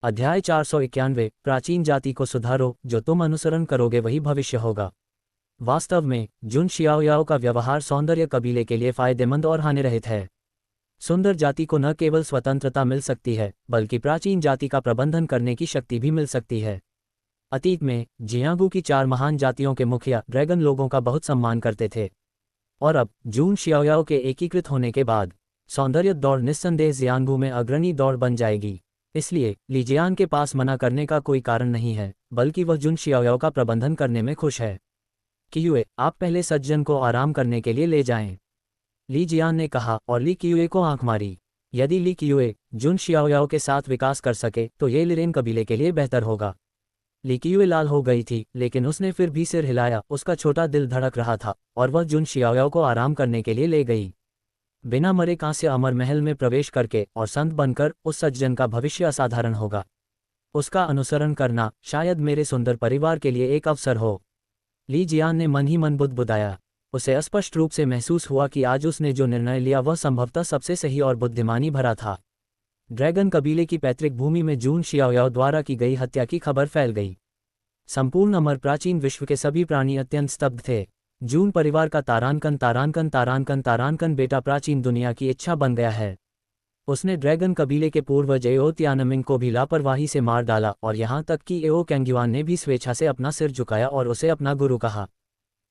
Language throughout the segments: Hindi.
अध्याय 491 प्राचीन जाति को सुधारो, जो तुम अनुसरण करोगे वही भविष्य होगा। वास्तव में जुन शियाओयाओ का व्यवहार सौंदर्य कबीले के लिए फायदेमंद और हानिरहित है। सुंदर जाति को न केवल स्वतंत्रता मिल सकती है, बल्कि प्राचीन जाति का प्रबंधन करने की शक्ति भी मिल सकती है। अतीत में जियांगू की 4 महान जातियों के मुखिया ड्रैगन लोगों का बहुत सम्मान करते थे, और अब जून शियाओयाओ के एकीकृत होने के बाद सौंदर्य दौड़ निस्संदेह जियांगू में अग्रणी दौड़ बन जाएगी। इसलिए लीजियान के पास मना करने का कोई कारण नहीं है, बल्कि वह जुन शियाओयाओ का प्रबंधन करने में खुश है। कियुए, आप पहले सज्जन को आराम करने के लिए ले जाएं, ली जियान ने कहा और ली कियुए को आंख मारी। यदि ली कियुए जुन शियाओयाओ के साथ विकास कर सके तो ये लिरेन कबीले के लिए बेहतर होगा। ली कियुए लाल हो गई थी, लेकिन उसने फिर भी सिर हिलाया। उसका छोटा दिल धड़क रहा था और वह जुन शियाओयाओ को आराम करने के लिए ले गई। बिना मरे कांस्य अमर महल में प्रवेश करके और संत बनकर उस सज्जन का भविष्य असाधारण होगा। उसका अनुसरण करना शायद मेरे सुंदर परिवार के लिए एक अवसर हो। ली जियान ने मन ही मन बुदबुदाया। उसे स्पष्ट रूप से महसूस हुआ कि आज उसने जो निर्णय लिया वह संभवतः सबसे सही और बुद्धिमानी भरा था। ड्रैगन कबीले की पैतृक भूमि में जून शियाओयाओ द्वारा की गई हत्या की खबर फैल गई। संपूर्ण अमर प्राचीन विश्व के सभी प्राणी अत्यंत स्तब्ध थे। जून परिवार का तारानकन तारानकन तारानकन तारानकन बेटा प्राचीन दुनिया की इच्छा बन गया है। उसने ड्रैगन कबीले के पूर्वज एओ त्यानमिंग को भी लापरवाही से मार डाला, और यहाँ तक कि एओ कैंग्युआन ने भी स्वेच्छा से अपना सिर झुकाया और उसे अपना गुरु कहा।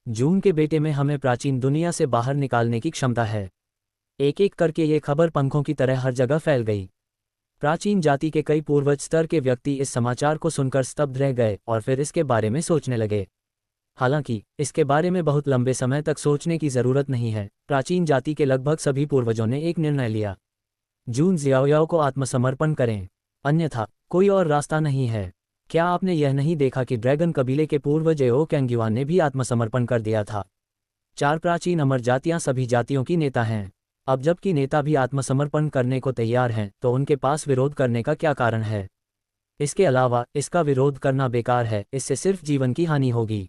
जून के बेटे में हमें प्राचीन दुनिया से बाहर निकालने की क्षमता है। एक एक करके ये खबर पंखों की तरह हर जगह फैल गई। प्राचीन जाति के कई पूर्वज स्तर के व्यक्ति इस समाचार को सुनकर स्तब्ध रह गए और फिर इसके बारे में सोचने लगे। हालांकि इसके बारे में बहुत लंबे समय तक सोचने की जरूरत नहीं है। प्राचीन जाति के लगभग सभी पूर्वजों ने एक निर्णय लिया, जून जियाओयाओ को आत्मसमर्पण करें, अन्यथा कोई और रास्ता नहीं है। क्या आपने यह नहीं देखा कि ड्रैगन कबीले के पूर्वज एओ कैंग्युआन ने भी आत्मसमर्पण कर दिया था? 4 प्राचीन अमर जातियां सभी जातियों की नेता हैं। अब जबकि नेता भी आत्मसमर्पण करने को तैयार हैं, तो उनके पास विरोध करने का क्या कारण है? इसके अलावा इसका विरोध करना बेकार है, इससे सिर्फ जीवन की हानि होगी।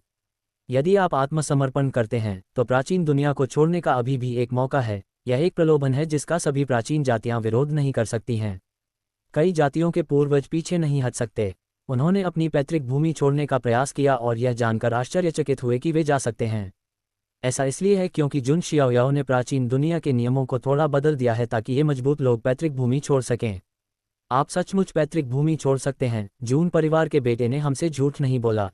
यदि आप आत्मसमर्पण करते हैं तो प्राचीन दुनिया को छोड़ने का अभी भी एक मौका है। यह एक प्रलोभन है जिसका सभी प्राचीन जातियां विरोध नहीं कर सकती हैं। कई जातियों के पूर्वज पीछे नहीं हट सकते। उन्होंने अपनी पैतृक भूमि छोड़ने का प्रयास किया और यह जानकर आश्चर्यचकित हुए कि वे जा सकते हैं। ऐसा इसलिए है क्योंकि जुन शियाओयाओ ने प्राचीन दुनिया के नियमों को थोड़ा बदल दिया है ताकि ये मजबूत लोग पैतृक भूमि छोड़ सकें। आप सचमुच पैतृक भूमि छोड़ सकते हैं। जून परिवार के बेटे ने हमसे झूठ नहीं बोला।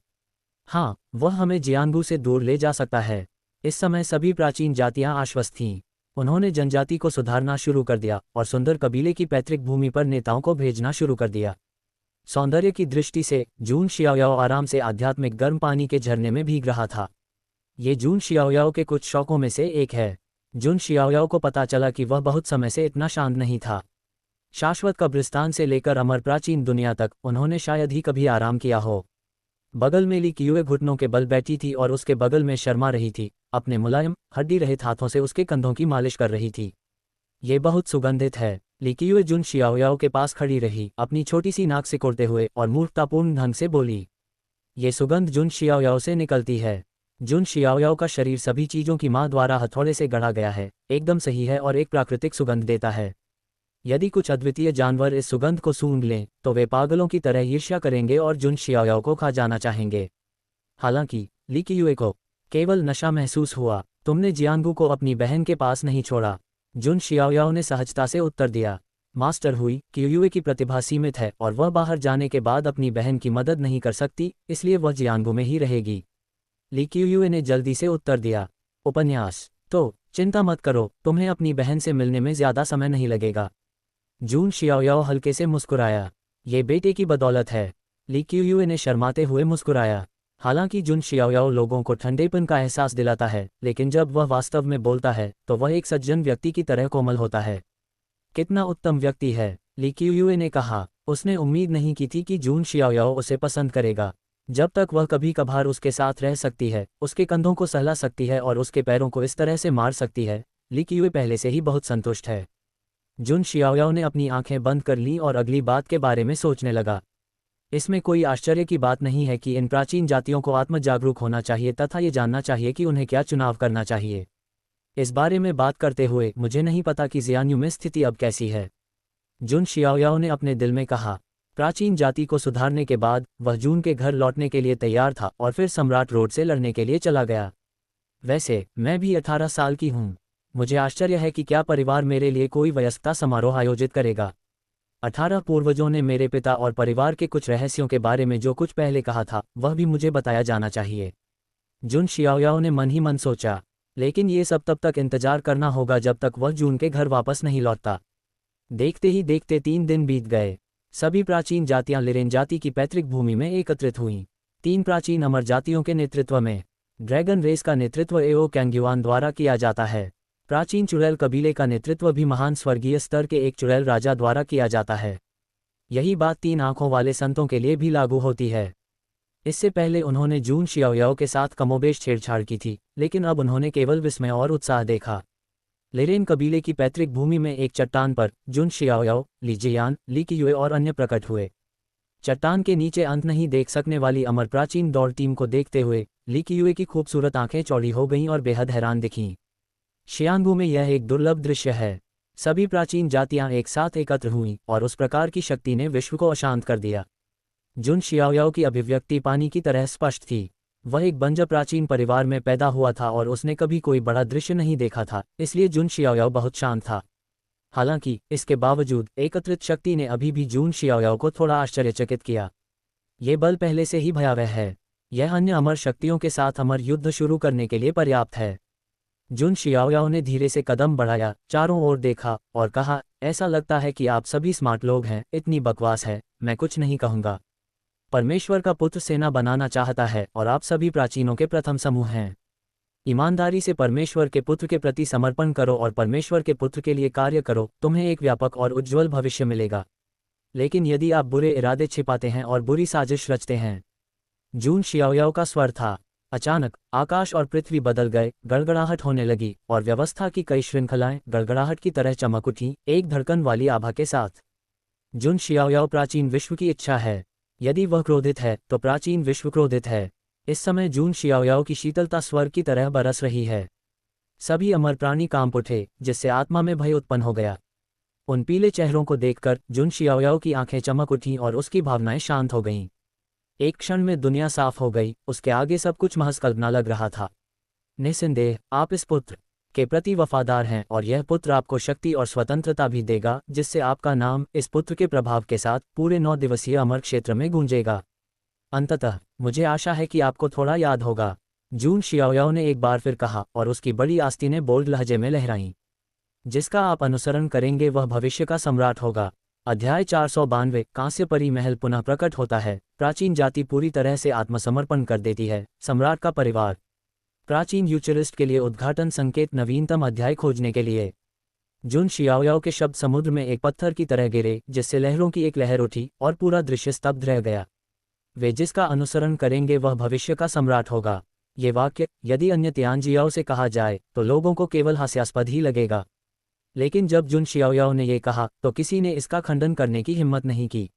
हाँ, वह हमें जियांगू से दूर ले जा सकता है। इस समय सभी प्राचीन जातियां आश्वस्त थीं। उन्होंने जनजाति को सुधारना शुरू कर दिया और सुंदर कबीले की पैतृक भूमि पर नेताओं को भेजना शुरू कर दिया। सौंदर्य की दृष्टि से जून शियाओयाओ आराम से आध्यात्मिक गर्म पानी के झरने में भीग रहा था। ये जून शियाओयाओ के कुछ शौकों में से एक है। जून शियाओयाओ को पता चला कि वह बहुत समय से इतना शांत नहीं था। शाश्वत कब्रिस्तान से लेकर अमर प्राचीन दुनिया तक उन्होंने शायद ही कभी आराम किया हो। बगल में ली कियुए घुटनों के बल बैठी थी और उसके बगल में शर्मा रही थी। अपने मुलायम हड्डी रहित हाथों से उसके कंधों की मालिश कर रही थी। ये बहुत सुगंधित है। ली कियुए जुन शियाओयाओ के पास खड़ी रही, अपनी छोटी सी नाक सिकोड़ते हुए और मूर्खतापूर्ण ढंग से बोली। ये सुगंध जुन शियाओयाओ से निकलती है। जुन शियाओयाओ का शरीर सभी चीज़ों की माँ द्वारा हथौड़े से गढ़ा गया है, एकदम सही है और एक प्राकृतिक सुगंध देता है। यदि कुछ अद्वितीय जानवर इस सुगंध को सूंघ लें तो वे पागलों की तरह ईर्ष्या करेंगे और जुन शियाओयाओ को खा जाना चाहेंगे। हालांकि ली कियुए को केवल नशा महसूस हुआ। तुमने जियांगू को अपनी बहन के पास नहीं छोड़ा, जुन शियाओयाओ ने सहजता से उत्तर दिया। मास्टर हुई, कियुए की प्रतिभा सीमित है और वह बाहर जाने के बाद अपनी बहन की मदद नहीं कर सकती, इसलिए वह जियांगू में ही रहेगी। ली कियुए ने जल्दी से उत्तर दिया। उपन्यास। तो चिंता मत करो, तुम्हें अपनी बहन से मिलने में ज्यादा समय नहीं लगेगा। जून शियाओयाओ हल्के से मुस्कुराया। ये बेटे की बदौलत है। ली कियुए ने शर्माते हुए मुस्कुराया। हालांकि जुन शियाओयाओ लोगों को ठंडेपन का एहसास दिलाता है, लेकिन जब वह वास्तव में बोलता है तो वह एक सज्जन व्यक्ति की तरह कोमल होता है। कितना उत्तम व्यक्ति है, ली कियुए ने कहा। उसने उम्मीद नहीं की थी कि जून शियाओयाओ उसे पसंद करेगा। जब तक वह कभी कभार उसके साथ रह सकती है, उसके कंधों को सहला सकती है और उसके पैरों को इस तरह से मार सकती है, ली कियुए पहले से ही बहुत संतुष्ट है। जुन शियाओयाओ ने अपनी आंखें बंद कर लीं और अगली बात के बारे में सोचने लगा। इसमें कोई आश्चर्य की बात नहीं है कि इन प्राचीन जातियों को आत्म जागरूक होना चाहिए तथा ये जानना चाहिए कि उन्हें क्या चुनाव करना चाहिए। इस बारे में बात करते हुए मुझे नहीं पता कि जियान्यू में स्थिति अब कैसी है, जुन शियाओयाओ ने अपने दिल में कहा। प्राचीन जाति को सुधारने के बाद वह जून के घर लौटने के लिए तैयार था और फिर सम्राट रोड से लड़ने के लिए चला गया। वैसे मैं भी 18 साल की हूँ। मुझे आश्चर्य है कि क्या परिवार मेरे लिए कोई वयस्कता समारोह आयोजित करेगा। 18 पूर्वजों ने मेरे पिता और परिवार के कुछ रहस्यों के बारे में जो कुछ पहले कहा था वह भी मुझे बताया जाना चाहिए। जुन शियाओयाओ ने मन ही मन सोचा, लेकिन ये सब तब तक इंतजार करना होगा जब तक वह जून के घर वापस नहीं लौटता। देखते ही देखते 3 दिन बीत गए। सभी प्राचीन जातियां लिरेन जाति की पैतृक भूमि में एकत्रित हुईं। 3 प्राचीन अमर जातियों के नेतृत्व में ड्रैगन रेस का नेतृत्व एओ कैंग्युआन द्वारा किया जाता है। प्राचीन चुड़ैल कबीले का नेतृत्व भी महान स्वर्गीय स्तर के एक चुड़ैल राजा द्वारा किया जाता है। यही बात 3 आंखों वाले संतों के लिए भी लागू होती है। इससे पहले उन्होंने जून शियाओयाओ के साथ कमोबेश छेड़छाड़ की थी, लेकिन अब उन्होंने केवल विस्मय और उत्साह देखा। लिरेन कबीले की पैतृक भूमि में एक चट्टान पर जुन शियाओयाओ, ली जियान, ली कियुए और अन्य प्रकट हुए। चट्टान के नीचे अंत नहीं देख सकने वाली अमर प्राचीन दौड़ टीम को देखते हुए ली कियुए की खूबसूरत आंखें चौड़ी हो गईं और बेहद हैरान दिखीं। शियांगू में यह एक दुर्लभ दृश्य है। सभी प्राचीन जातियां एक साथ एकत्र हुईं और उस प्रकार की शक्ति ने विश्व को अशांत कर दिया। जुन शियाओयाओ की अभिव्यक्ति पानी की तरह स्पष्ट थी। वह एक बंजर प्राचीन परिवार में पैदा हुआ था और उसने कभी कोई बड़ा दृश्य नहीं देखा था, इसलिए जुन शियाओयाओ बहुत शांत था। हालांकि इसके बावजूद एकत्रित शक्ति ने अभी भी जून शियाओयाओ को थोड़ा आश्चर्यचकित किया। ये बल पहले से ही भयावह है। यह अन्य अमर शक्तियों के साथ अमर युद्ध शुरू करने के लिए पर्याप्त है। जुन शियाओयाओ ने धीरे से कदम बढ़ाया, चारों ओर देखा और कहा, ऐसा लगता है कि आप सभी स्मार्ट लोग हैं। इतनी बकवास है, मैं कुछ नहीं कहूँगा। परमेश्वर का पुत्र सेना बनाना चाहता है और आप सभी प्राचीनों के प्रथम समूह हैं। ईमानदारी से परमेश्वर के पुत्र के प्रति समर्पण करो और परमेश्वर के पुत्र के लिए कार्य करो, तुम्हें एक व्यापक और उज्ज्वल भविष्य मिलेगा। लेकिन यदि आप बुरे इरादे छिपाते हैं और बुरी साजिश रचते हैं। जून शियाओयाओ का स्वर था। अचानक आकाश और पृथ्वी बदल गए, गड़गड़ाहट होने लगी और व्यवस्था की कई श्रृंखलाएं गड़गड़ाहट की तरह चमक उठीं, एक धड़कन वाली आभा के साथ। जुन शियाओयाओ प्राचीन विश्व की इच्छा है। यदि वह क्रोधित है तो प्राचीन विश्व क्रोधित है। इस समय जून शियाओयाओ की शीतलता स्वर्ग की तरह बरस रही है। सभी अमर प्राणी कांप उठे, जिससे आत्मा में भय उत्पन्न हो गया। उन पीले चेहरों को देखकर जुन शियाओयाओ की आंखें चमक उठीं और उसकी भावनाएं शांत हो गईं। एक क्षण में दुनिया साफ हो गई, उसके आगे सब कुछ महज कल्पना लग रहा था। निस्संदेह आप इस पुत्र के प्रति वफादार हैं और यह पुत्र आपको शक्ति और स्वतंत्रता भी देगा, जिससे आपका नाम इस पुत्र के प्रभाव के साथ पूरे 9 दिवसीय अमर क्षेत्र में गूंजेगा। अंततः मुझे आशा है कि आपको थोड़ा याद होगा, जून शियाओयाओ ने एक बार फिर कहा और उसकी बड़ी आस्तीनें बोल्ड लहजे में लहराईं। जिसका आप अनुसरण करेंगे वह भविष्य का सम्राट होगा। अध्याय 492 कांस्य परी महल पुनः प्रकट होता है। प्राचीन जाति पूरी तरह से आत्मसमर्पण कर देती है। सम्राट का परिवार। प्राचीन फ्यूचरिस्ट के लिए उद्घाटन संकेत नवीनतम अध्याय खोजने के लिए। जुन शियाओयाओ के शब्द समुद्र में एक पत्थर की तरह गिरे, जिससे लहरों की एक लहर उठी और पूरा दृश्य स्तब्ध रह गया। वे जिसका अनुसरण करेंगे वह भविष्य का सम्राट होगा। ये वाक्य यदि अन्य तियानजियाओ से कहा जाए तो लोगों को केवल हास्यास्पद ही लगेगा, लेकिन जब जुन शियाओयाओ ने यह कहा तो किसी ने इसका खंडन करने की हिम्मत नहीं की।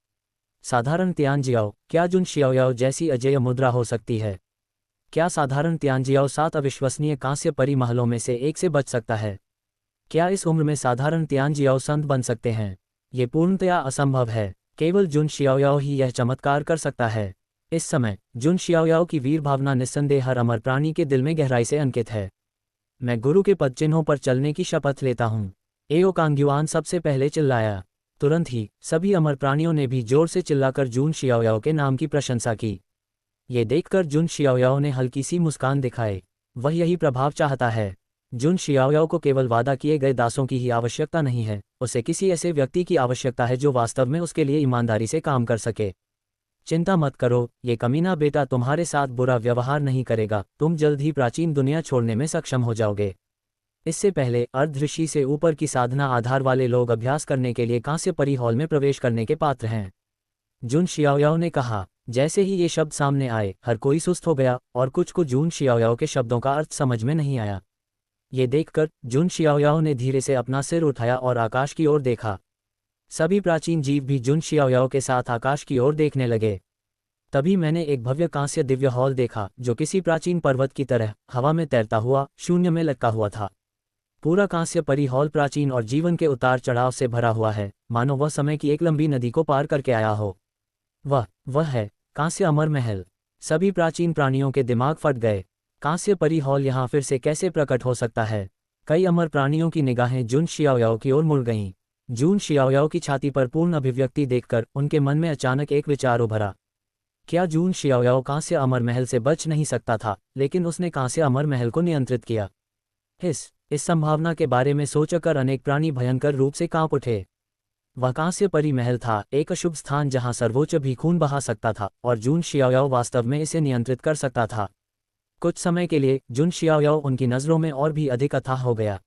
साधारण तियानजियाओ, क्या जुन शियाओयाओ जैसी अजेय मुद्रा हो सकती है? क्या साधारण तियानजियाओ 7 अविश्वसनीय कांस्य परी महलों में से एक से बच सकता है? क्या इस उम्र में साधारण तियानजियाओ संत बन सकते हैं? ये पूर्णतया असंभव है। केवल जुन शियाओयाओ ही यह चमत्कार कर सकता है। इस समय जुन शियाओयाओ की वीर भावना निस्संदेह हर अमर प्राणी के दिल में गहराई से अंकित है। मैं गुरु के पदचिन्हों पर चलने की शपथ लेता हूँ। एओ कांग्युआन सबसे पहले चिल्लाया। तुरंत ही सभी अमर प्राणियों ने भी जोर से चिल्लाकर जून शियाओयाओ के नाम की प्रशंसा की। ये देखकर जुन शियाओयाओ ने हल्की सी मुस्कान दिखाई। वह यही प्रभाव चाहता है। जुन शियाओयाओ को केवल वादा किए गए दासों की ही आवश्यकता नहीं है, उसे किसी ऐसे व्यक्ति की आवश्यकता है जो वास्तव में उसके लिए ईमानदारी से काम कर सके। चिंता मत करो, ये कमीना बेटा तुम्हारे साथ बुरा व्यवहार नहीं करेगा। तुम जल्द ही प्राचीन दुनिया छोड़ने में सक्षम हो जाओगे। इससे पहले अर्धऋषि से ऊपर की साधना आधार वाले लोग अभ्यास करने के लिए कांस्य परी हॉल में प्रवेश करने के पात्र हैं। जुन शियाओयाओ ने कहा। जैसे ही ये शब्द सामने आए हर कोई सुस्त हो गया और कुछ को जून शियाओयाओ के शब्दों का अर्थ समझ में नहीं आया। ये देखकर जुन शियाओयाओ ने धीरे से अपना सिर उठाया और आकाश की ओर देखा। सभी प्राचीन जीव भी जुन शियाओयाओ के साथ आकाश की ओर देखने लगे। तभी मैंने एक भव्य कांस्य दिव्य हॉल देखा जो किसी प्राचीन पर्वत की तरह हवा में तैरता हुआ शून्य में लटका हुआ था। पूरा कांस्य परी हॉल प्राचीन और जीवन के उतार चढ़ाव से भरा हुआ है, मानो वह समय की एक लंबी नदी को पार करके आया हो। वह है कांस्य अमर महल। सभी प्राचीन प्राणियों के दिमाग फट गए। कांस्य परी हॉल यहाँ फिर से कैसे प्रकट हो सकता है? कई अमर प्राणियों की निगाहें जुन शियाओयाओ की ओर मुड़ गईं। जून शियाओयाओ की छाती पर पूर्ण अभिव्यक्ति देखकर उनके मन में अचानक एक विचार उभरा। क्या जून शियाओयाओ कांस्य अमर महल से बच नहीं सकता था, लेकिन उसने कांस्य अमर महल को नियंत्रित किया? इस संभावना के बारे में सोचकर अनेक प्राणी भयंकर रूप से कांप उठे। वह कांस्य परी महल था, एक अशुभ स्थान जहां सर्वोच्च भी खून बहा सकता था, और जून शियाओयाओ वास्तव में इसे नियंत्रित कर सकता था। कुछ समय के लिए जुन शियाओयाओ उनकी नज़रों में और भी अधिक अथाह हो गया।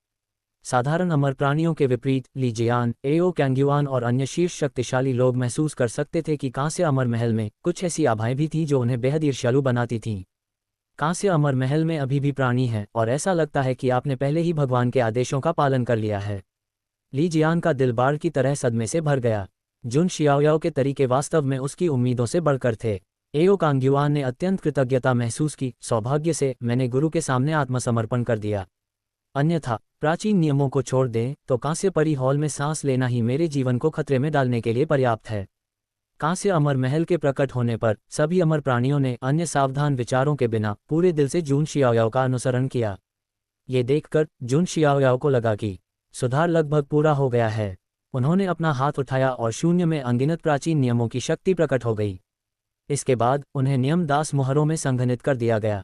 साधारण अमर प्राणियों के विपरीत ली जियान, एओ कैंग्युआन और अन्य शीर्ष शक्तिशाली लोग महसूस कर सकते थे कि कांस्य अमर महल में कुछ ऐसी आभाएं भी थीं जो उन्हें बेहद ईर्ष्यालु बनाती थीं। कांस्य अमर महल में अभी भी प्राणी हैं, और ऐसा लगता है कि आपने पहले ही भगवान के आदेशों का पालन कर लिया है। ली जियान का दिल बाढ़ की तरह सदमे से भर गया। जुन शियाओयाओ के तरीके वास्तव में उसकी उम्मीदों से बढ़कर थे। एओ कांग्युआन ने अत्यंत कृतज्ञता महसूस की। सौभाग्य से मैंने गुरु के सामने आत्मसमर्पण कर दिया। अन्यथा प्राचीन नियमों को छोड़ दें तो कांस्य परी हॉल में सांस लेना ही मेरे जीवन को खतरे में डालने के लिए पर्याप्त है। कांस्य अमर महल के प्रकट होने पर सभी अमर प्राणियों ने अन्य सावधान विचारों के बिना पूरे दिल से जून शियाओयाओ का अनुसरण किया। ये देखकर जून शियाओयाओ को लगा कि सुधार लगभग पूरा हो गया है। उन्होंने अपना हाथ उठाया और शून्य में अनगिनत प्राचीन नियमों की शक्ति प्रकट हो गई। इसके बाद उन्हें नियम दास मुहरों में संघनित कर दिया गया।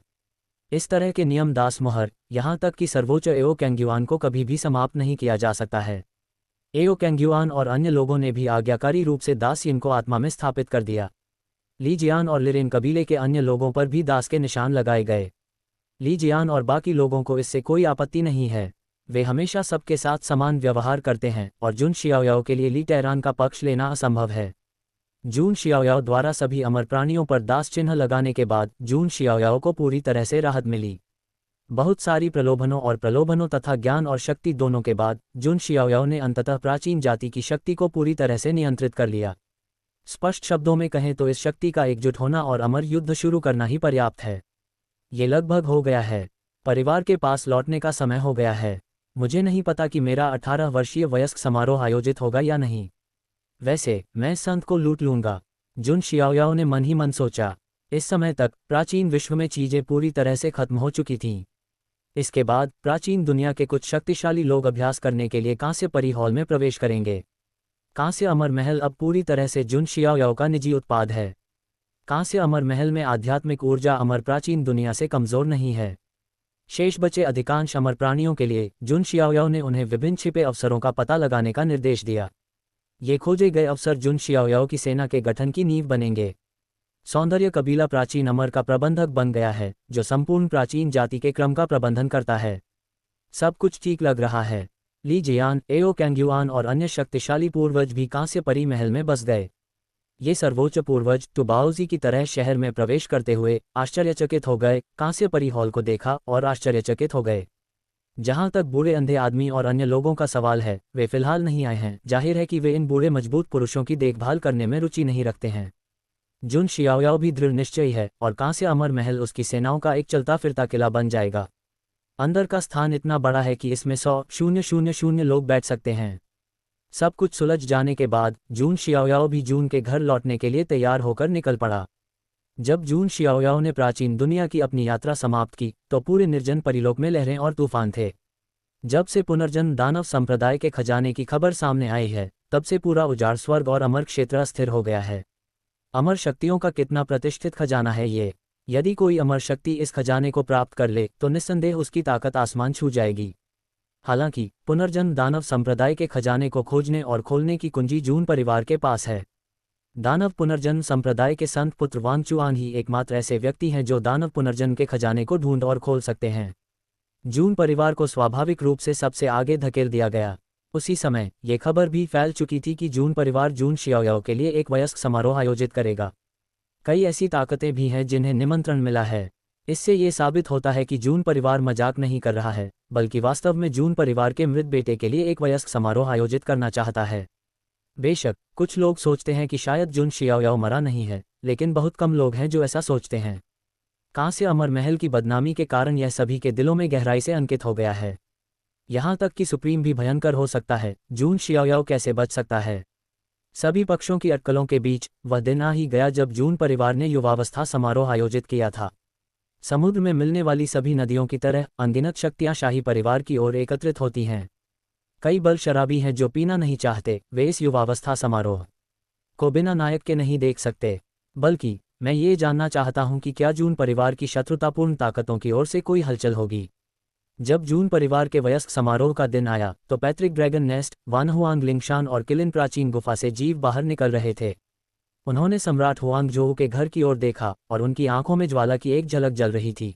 इस तरह के नियम दास मुहर यहाँ तक कि सर्वोच्च एओ कैंग्युआन को कभी भी समाप्त नहीं किया जा सकता है। एओ कैंग्युआन और अन्य लोगों ने भी आज्ञाकारी रूप से दास यिन को आत्मा में स्थापित कर दिया। ली जियान और लिरेन कबीले के अन्य लोगों पर भी दास के निशान लगाए गए। ली जियान और बाकी लोगों को इससे कोई आपत्ति नहीं है। वे हमेशा सबके साथ समान व्यवहार करते हैं, और जुन शियाओयाओ के लिए ली टेरान का पक्ष लेना असंभव है। जून शियाओयाओ द्वारा सभी अमर प्राणियों पर दास चिन्ह लगाने के बाद जून शियाओयाओ को पूरी तरह से राहत मिली। बहुत सारी प्रलोभनों तथा ज्ञान और शक्ति दोनों के बाद जुन शियाओयाओ ने अंततः प्राचीन जाति की शक्ति को पूरी तरह से नियंत्रित कर लिया। स्पष्ट शब्दों में कहें तो इस शक्ति का एकजुट होना और अमर युद्ध शुरू करना ही पर्याप्त है। ये लगभग हो गया है। परिवार के पास लौटने का समय हो गया है। मुझे नहीं पता कि मेरा 18 वर्षीय वयस्क समारोह आयोजित होगा या नहीं। वैसे मैं संत को लूट लूंगा, जुन शियाओयाओ ने मन ही मन सोचा। इस समय तक प्राचीन विश्व में चीजें पूरी तरह से खत्म हो चुकी थीं। इसके बाद प्राचीन दुनिया के कुछ शक्तिशाली लोग अभ्यास करने के लिए कांस्य परी हॉल में प्रवेश करेंगे। कांस्य अमर महल अब पूरी तरह से जुन शियाओयाओ का निजी उत्पाद है। कांस्य अमर महल में आध्यात्मिक ऊर्जा अमर प्राचीन दुनिया से कमजोर नहीं है। शेष बचे अधिकांश अमर प्राणियों के लिए जुन शियाओयाओ ने उन्हें विभिन्न छिपे अवसरों का पता लगाने का निर्देश दिया। ये खोजे गए अवसर जुन शियाओयाओ की सेना के गठन की नींव बनेंगे। सौंदर्य कबीला प्राचीन अमर का प्रबंधक बन गया है, जो संपूर्ण प्राचीन जाति के क्रम का प्रबंधन करता है। सब कुछ ठीक लग रहा है। ली जियान, एओ कैंग्युआन और अन्य शक्तिशाली पूर्वज भी कांस्य परी महल में बस गए। ये सर्वोच्च पूर्वज टुबाओजी की तरह शहर में प्रवेश करते हुए आश्चर्यचकित हो गए, कांस्य परी हॉल को देखा और आश्चर्यचकित हो गए। जहां तक बूढ़े अंधे आदमी और अन्य लोगों का सवाल है, वे फिलहाल नहीं आए हैं। जाहिर है कि वे इन बूढ़े मजबूत पुरुषों की देखभाल करने में रुचि नहीं रखते हैं। जुन शियाओयाओ भी दृढ़ निश्चयी है, और कांस्य अमर महल उसकी सेनाओं का एक चलता फिरता किला बन जाएगा। अंदर का स्थान इतना बड़ा है कि इसमें 100,000 लोग बैठ सकते हैं। सब कुछ सुलझ जाने के बाद जून शियाओयाओ भी जून के घर लौटने के लिए तैयार होकर निकल पड़ा। जब जून शियाओयाओ ने प्राचीन दुनिया की अपनी यात्रा समाप्त की तो पूरे निर्जन परिलोक में लहरें और तूफान थे। जब से पुनर्जन्म दानव संप्रदाय के खजाने की खबर सामने आई है, तब से पूरा उजाड़ स्वर्ग और अमर क्षेत्र अस्थिर हो गया है। अमर शक्तियों का कितना प्रतिष्ठित खजाना है ये। यदि कोई अमर शक्ति इस खजाने को प्राप्त कर ले तो निस्संदेह उसकी ताकत आसमान छू जाएगी। हालांकि पुनर्जन्म दानव संप्रदाय के खजाने को खोजने और खोलने की कुंजी जून परिवार के पास है। दानव पुनर्जन्म संप्रदाय के संत पुत्र वांगचुआन ही एकमात्र ऐसे व्यक्ति हैं जो दानव पुनर्जन्म के खजाने को ढूंढ और खोल सकते हैं। जून परिवार को स्वाभाविक रूप से सबसे आगे धकेल दिया गया। उसी समय ये खबर भी फैल चुकी थी कि जून परिवार जून शियाओयाओ के लिए एक वयस्क समारोह आयोजित करेगा। कई ऐसी ताकतें भी हैं जिन्हें निमंत्रण मिला है। इससे ये साबित होता है कि जून परिवार मजाक नहीं कर रहा है, बल्कि वास्तव में जून परिवार के मृत बेटे के लिए एक वयस्क समारोह आयोजित करना चाहता है। बेशक कुछ लोग सोचते हैं कि शायद जून शियाओयाओ मरा नहीं है, लेकिन बहुत कम लोग हैं जो ऐसा सोचते हैं। कांस्य अमर महल की बदनामी के कारण यह सभी के दिलों में गहराई से अंकित हो गया है। यहाँ तक कि सुप्रीम भी भयंकर हो सकता है। जून शियाओयाओ कैसे बच सकता है? सभी पक्षों की अटकलों के बीच वह दिन आ ही गया जब जून परिवार ने युवावस्था समारोह आयोजित किया था। समुद्र में मिलने वाली सभी नदियों की तरह अनगिनत शक्तियां शाही परिवार की ओर एकत्रित होती हैं। कई बल शराबी हैं जो पीना नहीं चाहते, वे इस युवावस्था समारोह को बिना नायक के नहीं देख सकते। बल्कि मैं ये जानना चाहता हूं कि क्या जून परिवार की शत्रुतापूर्ण ताकतों की ओर से कोई हलचल होगी। जब जून परिवार के वयस्क समारोह का दिन आया तो पैट्रिक ड्रैगन नेस्ट, वानहुआंग लिंगशान और किलिन प्राचीन गुफा से जीव बाहर निकल रहे थे। उन्होंने सम्राट हुआंगजोऊ के घर की ओर देखा और उनकी आंखों में ज्वाला की एक झलक जल रही थी।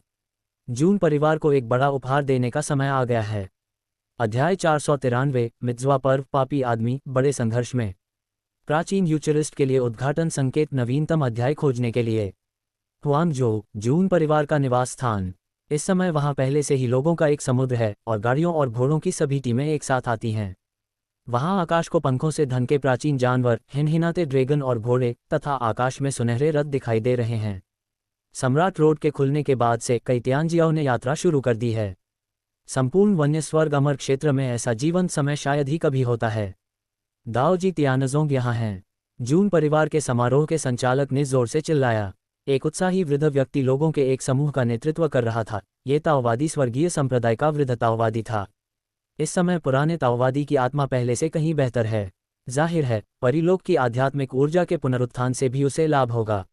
जून परिवार को एक बड़ा उपहार देने का समय आ गया है। अध्याय 493 मित्ज़वा पर्व, पापी आदमी बड़े संघर्ष में। प्राचीन यूचरिस्ट के लिए उद्घाटन संकेत, नवीनतम अध्याय खोजने के लिए। हुआंगजोऊ, जून परिवार का निवास स्थान। इस समय वहां पहले से ही लोगों का एक समुद्र है और गाड़ियों और घोड़ों की सभी टीमें एक साथ आती हैं। वहां आकाश को पंखों से ढके प्राचीन जानवर, हिनहिनाते ड्रैगन और घोड़े तथा आकाश में सुनहरे रथ दिखाई दे रहे हैं। सम्राट रोड के खुलने के बाद से कई तियांजियाओं ने यात्रा शुरू कर दी है। संपूर्ण वन्य स्वर्ग अमर क्षेत्र में ऐसा जीवंत समय शायद ही कभी होता है। दाओजी तियानजोंग यहाँ हैं। जून परिवार के समारोह के संचालक ने जोर से चिल्लाया। एक उत्साही वृद्ध व्यक्ति लोगों के एक समूह का नेतृत्व कर रहा था। ये ताओवादी स्वर्गीय संप्रदाय का वृद्ध ताओवादी था। इस समय पुराने ताओवादी की आत्मा पहले से कहीं बेहतर है। जाहिर है परिलोक की आध्यात्मिक ऊर्जा के पुनरुत्थान से भी उसे लाभ होगा।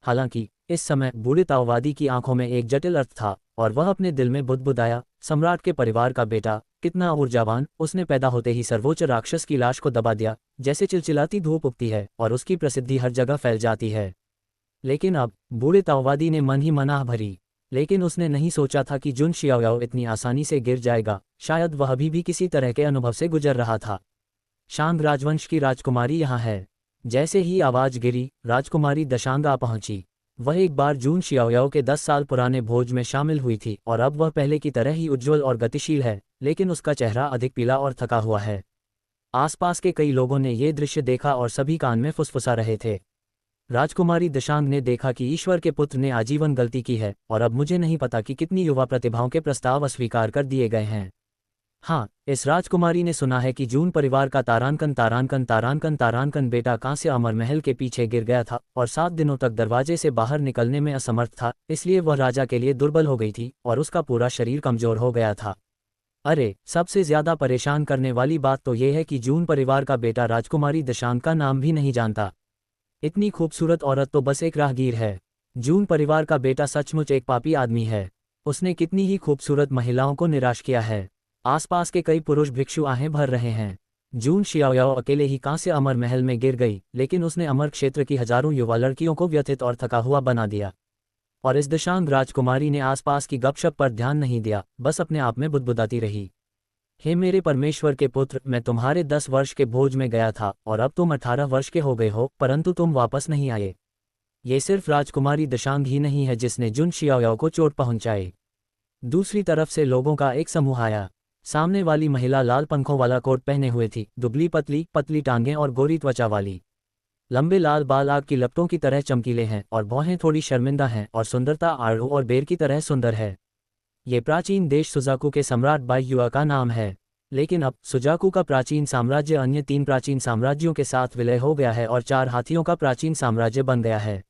हालांकि इस समय बूढ़े ताओवादी की आंखों में एक जटिल अर्थ था और वह अपने दिल में बुदबुदाया, सम्राट के परिवार का बेटा कितना ऊर्जावान, उसने पैदा होते ही सर्वोच्च राक्षस की लाश को दबा दिया, जैसे चिलचिलाती धूप उगती है और उसकी प्रसिद्धि हर जगह फैल जाती है। लेकिन अब बूढ़े ताओवादी ने मन ही मनाह भरी। लेकिन उसने नहीं सोचा था कि जुन शियाओयाओ इतनी आसानी से गिर जाएगा। शायद वह अभी भी किसी तरह के अनुभव से गुजर रहा था। शांग राजवंश की राजकुमारी यहाँ है। जैसे ही आवाज गिरी, राजकुमारी दशांग आ पहुंची। वह एक बार जून शियाओयाओ के 10 साल पुराने भोज में शामिल हुई थी और अब वह पहले की तरह ही उज्ज्वल और गतिशील है, लेकिन उसका चेहरा अधिक पीला और थका हुआ है। आसपास के कई लोगों ने ये दृश्य देखा और सभी कान में फुसफुसा रहे थे। राजकुमारी दशांग ने देखा कि ईश्वर के पुत्र ने आजीवन गलती की है और अब मुझे नहीं पता कि कितनी युवा प्रतिभाओं के प्रस्ताव अस्वीकार कर दिए गए हैं। हाँ, इस राजकुमारी ने सुना है कि जून परिवार का तारानकन बेटा कांस्य अमर महल के पीछे गिर गया था और 7 दिनों तक दरवाजे से बाहर निकलने में असमर्थ था, इसलिए वह राजा के लिए दुर्बल हो गई थी और उसका पूरा शरीर कमजोर हो गया था। अरे, सबसे ज्यादा परेशान करने वाली बात तो यह है कि जून परिवार का बेटा राजकुमारी दशांग का नाम भी नहीं जानता। इतनी खूबसूरत औरत तो बस एक राहगीर है। जून परिवार का बेटा सचमुच एक पापी आदमी है। उसने कितनी ही खूबसूरत महिलाओं को निराश किया है। आसपास के कई पुरुष भिक्षु आहें भर रहे हैं। जून शियाओयाओ अकेले ही कांस्य अमर महल में गिर गई, लेकिन उसने अमर क्षेत्र की हजारों युवा लड़कियों को व्यथित और थका हुआ बना दिया। और इस दशांग राजकुमारी ने आसपास की गपशप पर ध्यान नहीं दिया, बस अपने आप में बुदबुदाती रही। हे मेरे परमेश्वर के पुत्र, मैं तुम्हारे 10 वर्ष के भोज में गया था और अब तुम 18 वर्ष के हो गए हो, परंतु तुम वापस नहीं आए। ये सिर्फ राजकुमारी दशांग ही नहीं है जिसने जुन शियाओयाओ को चोट पहुंचाई। दूसरी तरफ से लोगों का एक समूह आया। सामने वाली महिला लाल पंखों वाला कोट पहने हुए थी, दुबली पतली पतली टांगें और गोरी त्वचा वाली। लंबे लाल बाल आग की लपटों की तरह चमकीले हैं और भौहें थोड़ी शर्मिंदा हैं और सुंदरता आड़ू और बेर की तरह सुंदर है। ये प्राचीन देश सुजाकू के सम्राट बाईयुआ का नाम है। लेकिन अब सुजाकू का प्राचीन साम्राज्य अन्य 3 प्राचीन साम्राज्यों के साथ विलय हो गया है और 4 हाथियों का प्राचीन साम्राज्य बन गया है।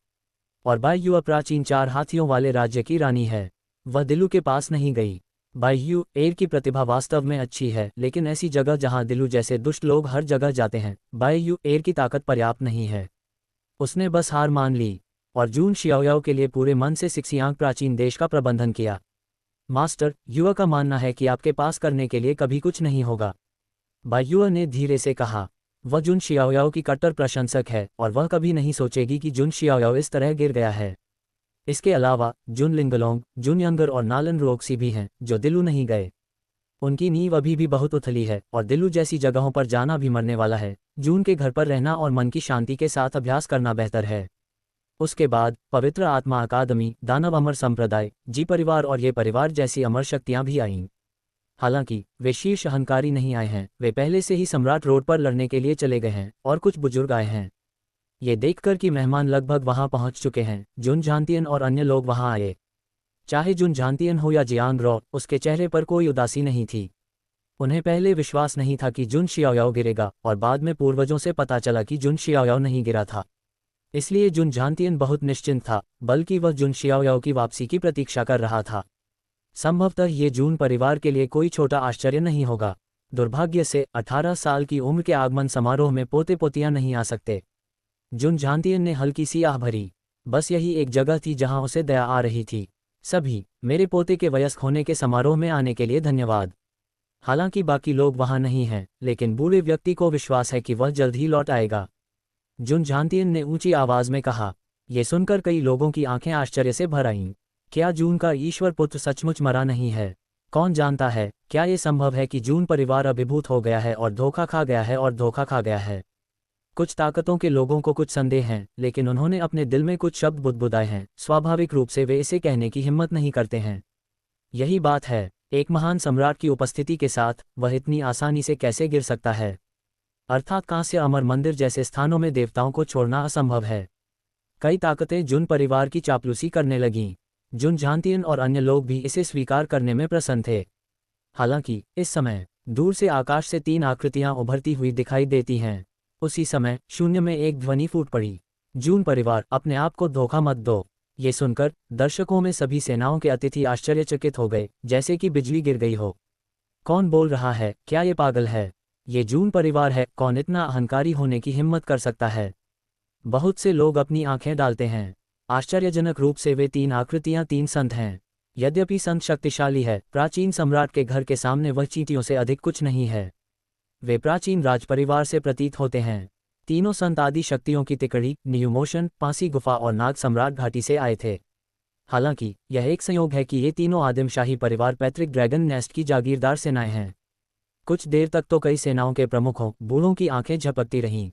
और बाईयुआ प्राचीन 4 हाथियों वाले राज्य की रानी है। वह दिलू के पास नहीं गई। बाईयू एर की प्रतिभा वास्तव में अच्छी है, लेकिन ऐसी जगह जहां दिलू जैसे दुष्ट लोग हर जगह जाते हैं, बाईयू एर की ताकत पर्याप्त नहीं है। उसने बस हार मान ली और जून शियाओयाओ के लिए पूरे मन से सिक्सियांग प्राचीन देश का प्रबंधन किया। मास्टर, युवा का मानना है कि आपके पास करने के लिए कभी कुछ नहीं होगा, बाईयुआ ने धीरे से कहा। वह जुन शियाओयाओ की कट्टर प्रशंसक है और वह कभी नहीं सोचेगी कि जुन शियाओयाओ इस तरह गिर गया है। इसके अलावा जुन लिंगलोंग, जुन यंगर और नालन रोक्सी भी हैं जो दिलू नहीं गए। उनकी नींव अभी भी बहुत उथली है और दिलू जैसी जगहों पर जाना भी मरने वाला है। जून के घर पर रहना और मन की शांति के साथ अभ्यास करना बेहतर है। उसके बाद पवित्र आत्मा अकादमी, दानव अमर संप्रदाय, जी परिवार और ये परिवार जैसी अमर शक्तियां भी आईं। हालांकि वे शीर्ष अहंकारी नहीं आए हैं, वे पहले से ही सम्राट रोड पर लड़ने के लिए चले गए हैं और कुछ बुजुर्ग आए हैं। ये देखकर कि मेहमान लगभग वहां पहुंच चुके हैं, जुन झांतियन और अन्य लोग वहां आए। चाहे जुन झांतियन हो या जियांग रॉ, उसके चेहरे पर कोई उदासी नहीं थी। उन्हें पहले विश्वास नहीं था कि जुन शियाओयाओ गिरेगा, और बाद में पूर्वजों से पता चला कि जुन शियाओयाओ नहीं गिरा था। इसलिए जुन झांतियन बहुत निश्चिंत था, बल्कि वह जुन शियाओयाओ की वापसी की प्रतीक्षा कर रहा था। संभवतः ये जून परिवार के लिए कोई छोटा आश्चर्य नहीं होगा। दुर्भाग्य से 18 साल की उम्र के आगमन समारोह में पोते पोतियां नहीं आ सकते। जुन झांतियन ने हल्की सी आह भरी। बस यही एक जगह थी जहां उसे दया आ रही थी। सभी, मेरे पोते के वयस्क होने के समारोह में आने के लिए धन्यवाद। हालांकि बाकी लोग वहां नहीं हैं, लेकिन बूढ़े व्यक्ति को विश्वास है कि वह जल्द ही लौट आएगा। जुन झांतियन ने ऊंची आवाज में कहा। यह सुनकर कई लोगों की आंखें आश्चर्य से भर आईं। क्या जून का ईश्वर पुत्र सचमुच मरा नहीं है? कौन जानता है, क्या ये संभव है कि जून परिवार अभिभूत हो गया है और धोखा खा गया है और धोखा खा गया है? कुछ ताकतों के लोगों को कुछ संदेह हैं, लेकिन उन्होंने अपने दिल में कुछ शब्द बुदबुदाए हैं। स्वाभाविक रूप से वे इसे कहने की हिम्मत नहीं करते हैं। यही बात है, एक महान सम्राट की उपस्थिति के साथ वह इतनी आसानी से कैसे गिर सकता है? अर्थात कांस्य अमर मंदिर जैसे स्थानों में देवताओं को छोड़ना असंभव है। कई ताकतें जुन परिवार की चापलूसी करने लगीं। जुन झांतियन और अन्य लोग भी इसे स्वीकार करने में प्रसन्न थे। हालांकि इस समय दूर से आकाश से 3 आकृतियां उभरती हुई दिखाई देती हैं। उसी समय शून्य में एक ध्वनि फूट पड़ी। जून परिवार, अपने आप को धोखा मत दो। ये सुनकर दर्शकों में सभी सेनाओं के अतिथि आश्चर्यचकित हो गए, जैसे कि बिजली गिर गई हो। कौन बोल रहा है? क्या ये पागल है? ये जून परिवार है। कौन इतना अहंकारी होने की हिम्मत कर सकता है? बहुत से लोग अपनी आंखें डालते हैं। आश्चर्यजनक रूप से वे 3 आकृतियां 3 संत हैं। यद्यपि संत शक्तिशाली है, प्राचीन सम्राट के घर के सामने वह चींटियों से अधिक कुछ नहीं है। वे प्राचीन राजपरिवार से प्रतीत होते हैं। तीनों संत आदि शक्तियों की तिकड़ी, न्यू मोशन, पासी गुफा और नाग सम्राट घाटी से आए थे। हालांकि यह एक संयोग है कि ये तीनों आदिम शाही परिवार पैट्रिक ड्रैगन नेस्ट की जागीरदार सेनाएं हैं। कुछ देर तक तो कई सेनाओं के प्रमुखों, बूढ़ों की आंखें झपकती रहीं।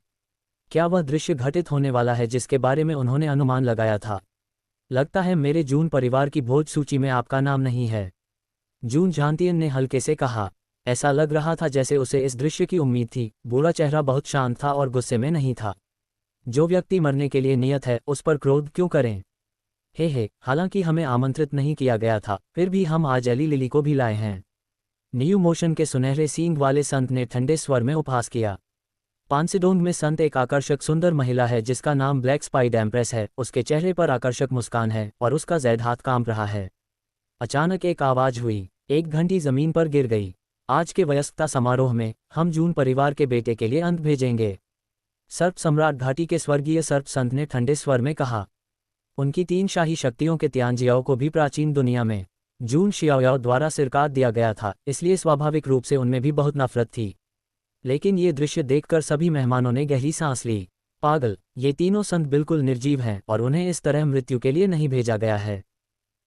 क्या वह दृश्य घटित होने वाला है जिसके बारे में उन्होंने अनुमान लगाया था? लगता है मेरे जून परिवार की भोज सूची में आपका नाम नहीं है, जून झांतियन ने हल्के से कहा। ऐसा लग रहा था जैसे उसे इस दृश्य की उम्मीद थी। बूढ़ा चेहरा बहुत शांत था और गुस्से में नहीं था। जो व्यक्ति मरने के लिए नियत है, उस पर क्रोध क्यों करें? हे, हालांकि हमें आमंत्रित नहीं किया गया था, फिर भी हम आज एली लिली को भी लाए हैं। न्यू मोशन के सुनहरे सींग वाले संत ने ठंडे स्वर में उपहास किया। पांसिडोंग में संत एक आकर्षक सुंदर महिला है जिसका नाम ब्लैक स्पाइड एम्प्रेस है। उसके चेहरे पर आकर्षक मुस्कान है और उसका जैद हाथ कांप रहा है। अचानक एक आवाज हुई। एक घंटी जमीन पर गिर गई। आज के वयस्कता समारोह में हम जून परिवार के बेटे के लिए अंत भेजेंगे, सर्प सम्राट घाटी के स्वर्गीय सर्प संत ने ठंडे स्वर में कहा। उनकी 3 शाही शक्तियों के तियांजियाओ को भी प्राचीन दुनिया में जून शियाओयाओ द्वारा सिरकात दिया गया था, इसलिए स्वाभाविक रूप से उनमें भी बहुत नफरत थी। लेकिन ये दृश्य देखकर सभी मेहमानों ने गहरी सांस ली। पागल, ये तीनों संत बिल्कुल निर्जीव हैं और उन्हें इस तरह मृत्यु के लिए नहीं भेजा गया है।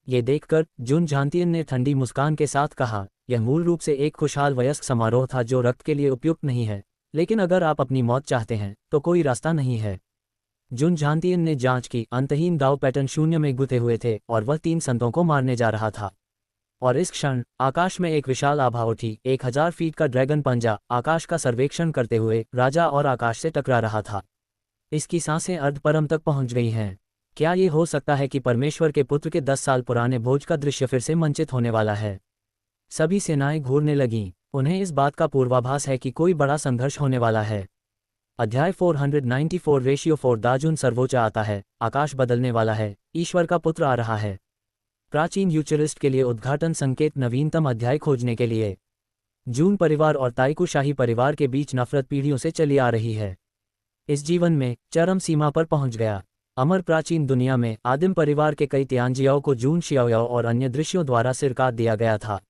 ये देखकर जुन झांतियन ने ठंडी मुस्कान के साथ कहा, यह मूल रूप से एक खुशहाल वयस्क समारोह था जो रक्त के लिए उपयुक्त नहीं है, लेकिन अगर आप अपनी मौत चाहते हैं तो कोई रास्ता नहीं है। जुन झांतियन ने जांच की। अंतहीन दाव पैटर्न शून्य में गुथे हुए थे और वह 3 संतों को मारने जा रहा था। और इस क्षण आकाश में एक विशाल आभा उठी। 1000 फीट का ड्रैगन पंजा आकाश का सर्वेक्षण करते हुए राजा और आकाश से टकरा रहा था। इसकी सांसें अर्धपरम तक पहुंच गई हैं। क्या ये हो सकता है कि परमेश्वर के पुत्र के 10 साल पुराने भोज का दृश्य फिर से मंचित होने वाला है? सभी सेनाएं घूरने लगीं। उन्हें इस बात का पूर्वाभास है कि कोई बड़ा संघर्ष होने वाला है। अध्याय 494 रेशियो 4 दाजुन सर्वोच्च आता है। आकाश बदलने वाला है। ईश्वर का पुत्र आ रहा है। प्राचीन यूचरिस्ट के लिए उद्घाटन संकेत। नवीनतम अध्याय खोजने के लिए। जून परिवार और ताइकू शाही परिवार के बीच नफरत पीढ़ियों से चली आ रही है। इस जीवन में चरम सीमा पर पहुंच गया। अमर प्राचीन दुनिया में आदिम परिवार के कई तियांजियाओं को जून शियाओयाओ और अन्य दृश्यों द्वारा सिरकात दिया गया था।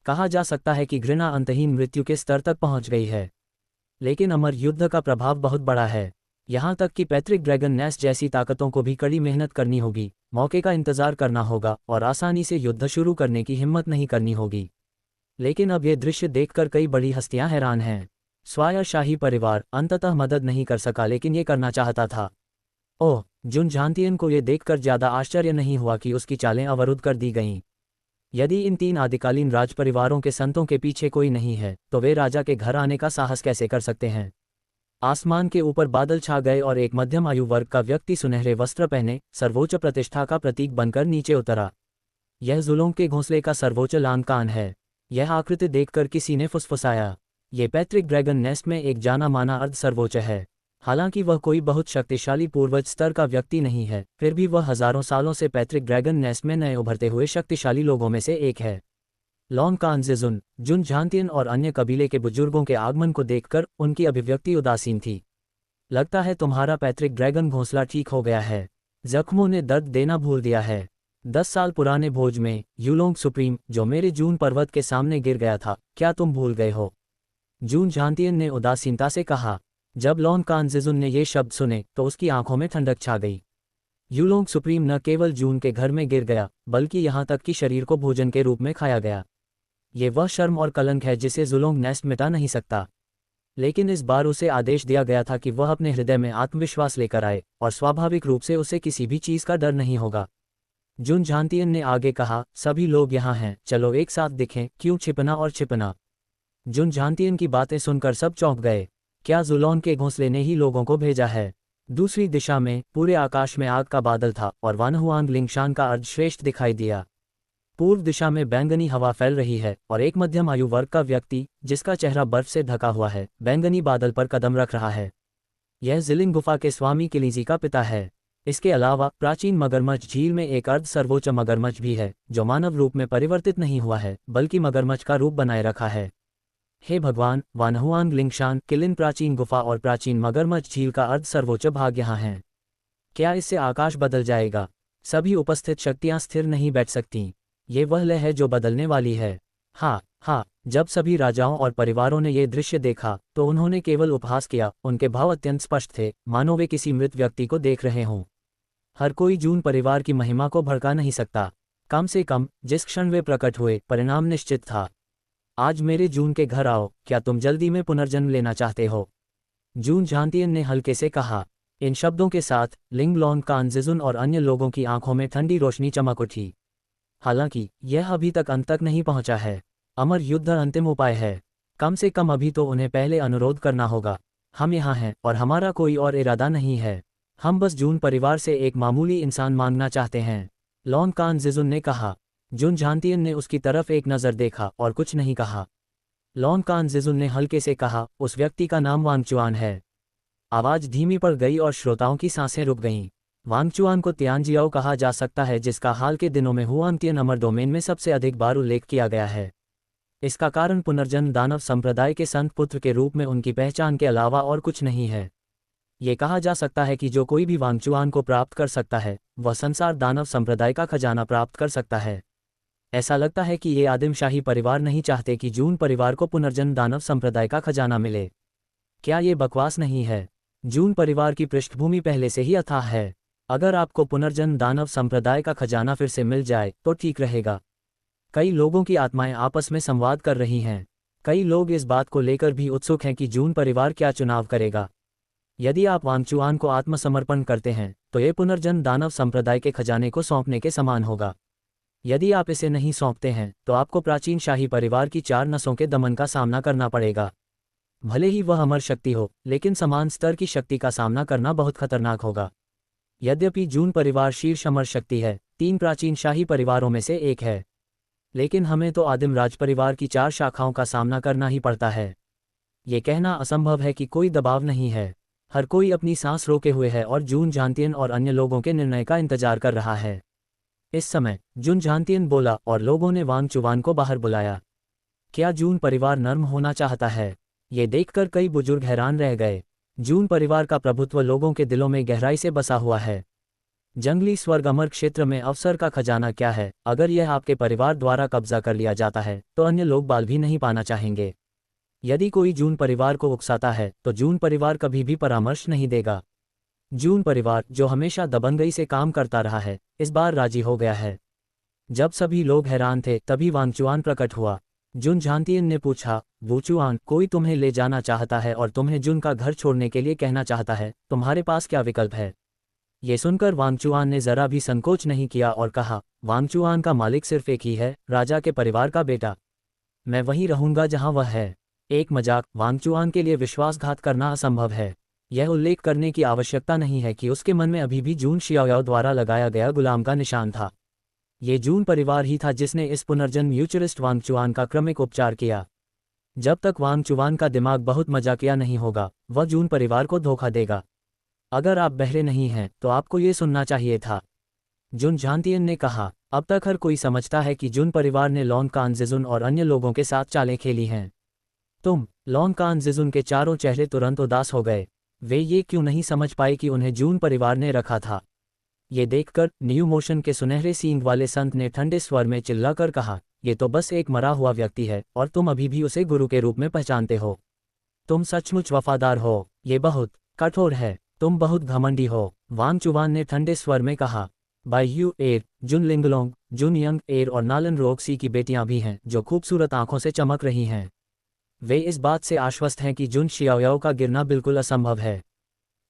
कहा जा सकता है कि घृणा अंतहीन मृत्यु के स्तर तक पहुंच गई है। लेकिन अमर युद्ध का प्रभाव बहुत बड़ा है। यहाँ तक कि पैट्रिक ड्रैगन नेस्ट जैसी ताकतों को भी कड़ी मेहनत करनी होगी, मौके का इंतजार करना होगा और आसानी से युद्ध शुरू करने की हिम्मत नहीं करनी होगी। लेकिन अब यह दृश्य देखकर कई बड़ी हस्तियां हैरान हैं। स्वायर शाही परिवार अंततः मदद नहीं कर सका, लेकिन ये करना चाहता था। ओह, जुन झांतियन को यह देखकर ज्यादा आश्चर्य नहीं हुआ कि उसकी चालें अवरुद्ध कर दी गईं। यदि इन 3 आदिकालीन राजपरिवारों के संतों के पीछे कोई नहीं है, तो वे राजा के घर आने का साहस कैसे कर सकते हैं? आसमान के ऊपर बादल छा गए और एक मध्यम आयु वर्ग का व्यक्ति सुनहरे वस्त्र पहने सर्वोच्च प्रतिष्ठा का प्रतीक बनकर नीचे उतरा। यह जुलों के घोंसले का सर्वोच्च लांकान है। यह आकृति देखकर किसी ने फुसफुसाया, ये पैट्रिक ड्रैगन नेस्ट में एक जाना माना अर्ध सर्वोच्च है। हालांकि वह कोई बहुत शक्तिशाली पूर्वज स्तर का व्यक्ति नहीं है, फिर भी वह हजारों सालों से पैट्रिक ड्रैगन नेस्ट में नए उभरते हुए शक्तिशाली लोगों में से एक है। लॉन कांगजेजुन, जुन झांतियन और अन्य कबीले के बुजुर्गों के आगमन को देखकर उनकी अभिव्यक्ति उदासीन थी। लगता है तुम्हारा पैट्रिक ड्रैगन घोंसला ठीक हो गया है, जख्मों ने दर्द देना भूल दिया है। 10 साल पुराने भोज में यूलोंग सुप्रीम, जो मेरे जून पर्वत के सामने गिर गया था, क्या तुम भूल गए हो? जून झांतियन ने उदासीनता से कहा। जब लॉन कांगजेजुन ने ये शब्द सुने तो उसकी आंखों में ठंडक छा गई। यूलोंग सुप्रीम न केवल जून के घर में गिर गया, बल्कि यहाँ तक कि शरीर को भोजन के रूप में खाया गया। ये वह शर्म और कलंक है जिसे जुलोंग नेस्ट मिटा नहीं सकता। लेकिन इस बार उसे आदेश दिया गया था कि वह अपने हृदय में आत्मविश्वास लेकर आए, और स्वाभाविक रूप से उसे किसी भी चीज का डर नहीं होगा। जुन झांतियन ने आगे कहा, सभी लोग यहाँ हैं, चलो एक साथ दिखें, क्यों छिपना और छिपना। जुन झांतियन की बातें सुनकर सब चौंक गए। क्या जुलोन के घोंसले ने ही लोगों को भेजा है? दूसरी दिशा में पूरे आकाश में आग का बादल था और वानहुआंग लिंगशान का अर्धश्रेष्ठ दिखाई दिया। पूर्व दिशा में बैंगनी हवा फैल रही है और एक मध्यम आयु वर्ग का व्यक्ति, जिसका चेहरा बर्फ से ढका हुआ है, बैंगनी बादल पर कदम रख रहा है। यह जिलिंग गुफा के स्वामी किलीजी का पिता है। इसके अलावा प्राचीन मगरमच्छ झील में एक अर्ध सर्वोच्च मगरमच्छ भी है, जो मानव रूप में परिवर्तित नहीं हुआ है, बल्कि मगरमच्छ का रूप बनाए रखा है। हे भगवान, वानहुआंग लिंगशान, किलिन प्राचीन गुफा और प्राचीन मगरमच्छ झील का अर्ध सर्वोच्च भाग यहाँ है। क्या इससे आकाश बदल जाएगा? सभी उपस्थित शक्तियाँ स्थिर नहीं बैठ सकतीं। ये वह लय है जो बदलने वाली है। हाँ हाँ, जब सभी राजाओं और परिवारों ने ये दृश्य देखा तो उन्होंने केवल उपहास किया। उनके भाव अत्यंत स्पष्ट थे, मानो वे किसी मृत व्यक्ति को देख रहे हों। हर कोई जून परिवार की महिमा को भड़का नहीं सकता। कम से कम जिस क्षण वे प्रकट हुए, परिणाम निश्चित था। आज मेरे जून के घर आओ, क्या तुम जल्दी में पुनर्जन्म लेना चाहते हो? जून झांतियन ने हल्के से कहा। इन शब्दों के साथ लिंग लॉन कांगजेजुन और अन्य लोगों की आंखों में ठंडी रोशनी चमक उठी। हालांकि यह अभी तक अंत तक नहीं पहुंचा है। अमर युद्ध अंतिम उपाय है। कम से कम अभी तो उन्हें पहले अनुरोध करना होगा। हम यहाँ हैं और हमारा कोई और इरादा नहीं है। हम बस जून परिवार से एक मामूली इंसान मांगना चाहते हैं, लॉन कांगजेजुन ने कहा। जुन झांतियन ने उसकी तरफ एक नज़र देखा और कुछ नहीं कहा। लॉन कांगजेजुन ने हल्के से कहा, उस व्यक्ति का नाम वांगचुआन है। आवाज़ धीमी पड़ गई और श्रोताओं की सांसें रुक गईं। वांगचुआन को तियानजियाओ कहा जा सकता है, जिसका हाल के दिनों में हुआंगतियन अमर डोमेन में सबसे अधिक बार उल्लेख किया गया है। इसका कारण पुनर्जन्म दानव संप्रदाय के संत पुत्र के रूप में उनकी पहचान के अलावा और कुछ नहीं है। ये कहा जा सकता है कि जो कोई भी वांगचुआन को प्राप्त कर सकता है, वह संसार दानव संप्रदाय का खजाना प्राप्त कर सकता है। ऐसा लगता है कि ये आदिमशाही परिवार नहीं चाहते कि जून परिवार को पुनर्जन्म दानव संप्रदाय का खजाना मिले। क्या ये बकवास नहीं है? जून परिवार की पृष्ठभूमि पहले से ही अथाह है। अगर आपको पुनर्जन्म दानव संप्रदाय का खजाना फिर से मिल जाए तो ठीक रहेगा। कई लोगों की आत्माएं आपस में संवाद कर रही हैं। कई लोग इस बात को लेकर भी उत्सुक हैं कि जून परिवार क्या चुनाव करेगा। यदि आप वांगचुआन को आत्मसमर्पण करते हैं तो ये पुनर्जन्म दानव संप्रदाय के खजाने को सौंपने के समान होगा। यदि आप इसे नहीं सौंपते हैं तो आपको प्राचीन शाही परिवार की 4 नसों के दमन का सामना करना पड़ेगा। भले ही वह अमर शक्ति हो, लेकिन समान स्तर की शक्ति का सामना करना बहुत खतरनाक होगा। यद्यपि जून परिवार शीर्ष अमर शक्ति है, 3 प्राचीन शाही परिवारों में से एक है, लेकिन हमें तो आदिम राज परिवार की 4 शाखाओं का सामना करना ही पड़ता है। ये कहना असंभव है कि कोई दबाव नहीं है। हर कोई अपनी सांस रोके हुए है और जून झांतियन और अन्य लोगों के निर्णय का इंतजार कर रहा है। इस समय जून झांतियन बोला और लोगों ने वांगचुआन को बाहर बुलाया। क्या जून परिवार नर्म होना चाहता है? ये देखकर कई बुजुर्ग हैरान रह गए। जून परिवार का प्रभुत्व लोगों के दिलों में गहराई से बसा हुआ है। जंगली स्वर्ग अमर क्षेत्र में अवसर का खजाना क्या है? अगर यह आपके परिवार द्वारा कब्जा कर लिया जाता है तो अन्य लोग बाल भी नहीं पाना चाहेंगे। यदि कोई जून परिवार को उकसाता है तो जून परिवार कभी भी परामर्श नहीं देगा। जून परिवार, जो हमेशा दबंगई से काम करता रहा है, इस बार राजी हो गया है। जब सभी लोग हैरान थे तभी वांगचुआन प्रकट हुआ। जुन झांतियन ने पूछा, वुचुआन, कोई तुम्हें ले जाना चाहता है और तुम्हें जुन का घर छोड़ने के लिए कहना चाहता है, तुम्हारे पास क्या विकल्प है? ये सुनकर वांगचुआन ने जरा भी संकोच नहीं किया और कहा, वांगचुआन का मालिक सिर्फ एक ही है, राजा के परिवार का बेटा। मैं वहीं रहूंगा जहां वह है। एक मजाक, वांगचुआन के लिए विश्वासघात करना असंभव है। यह उल्लेख करने की आवश्यकता नहीं है कि उसके मन में अभी भी जून शियाओयाओ द्वारा लगाया गया गुलाम का निशान था। ये जून परिवार ही था जिसने इस पुनर्जन्म यूचरिस्ट वांगचुआन का क्रमिक उपचार किया। जब तक वांगचुआन का दिमाग बहुत मजाकिया नहीं होगा, वह जून परिवार को धोखा देगा। अगर आप बहरे नहीं हैं तो आपको ये सुनना चाहिए था, जुन झांतियन ने कहा। अब तक हर कोई समझता है कि जुन परिवार ने लॉन्ग कानजिजुन और अन्य लोगों के साथ चालें खेली हैं। लॉन्ग कानजिजुन के चारों चेहरे तुरंत उदास हो गए। वे ये क्यों नहीं समझ पाए कि उन्हें जून परिवार ने रखा था। ये देखकर न्यू मोशन के सुनहरे सींग वाले संत ने ठंडे स्वर में चिल्लाकर कहा, ये तो बस एक मरा हुआ व्यक्ति है और तुम अभी भी उसे गुरु के रूप में पहचानते हो। तुम सचमुच वफादार हो, ये बहुत कठोर है, तुम बहुत घमंडी हो। वांगचुआन ने ठंडे स्वर में कहा, बाय यू एर, जुन लिंगलोंग, जुन यंग एर और नालन रोक्सी की बेटियां भी हैं जो खूबसूरत आंखों से चमक रही हैं। वे इस बात से आश्वस्त हैं कि जुन शियाओयाओ का गिरना बिल्कुल असंभव है।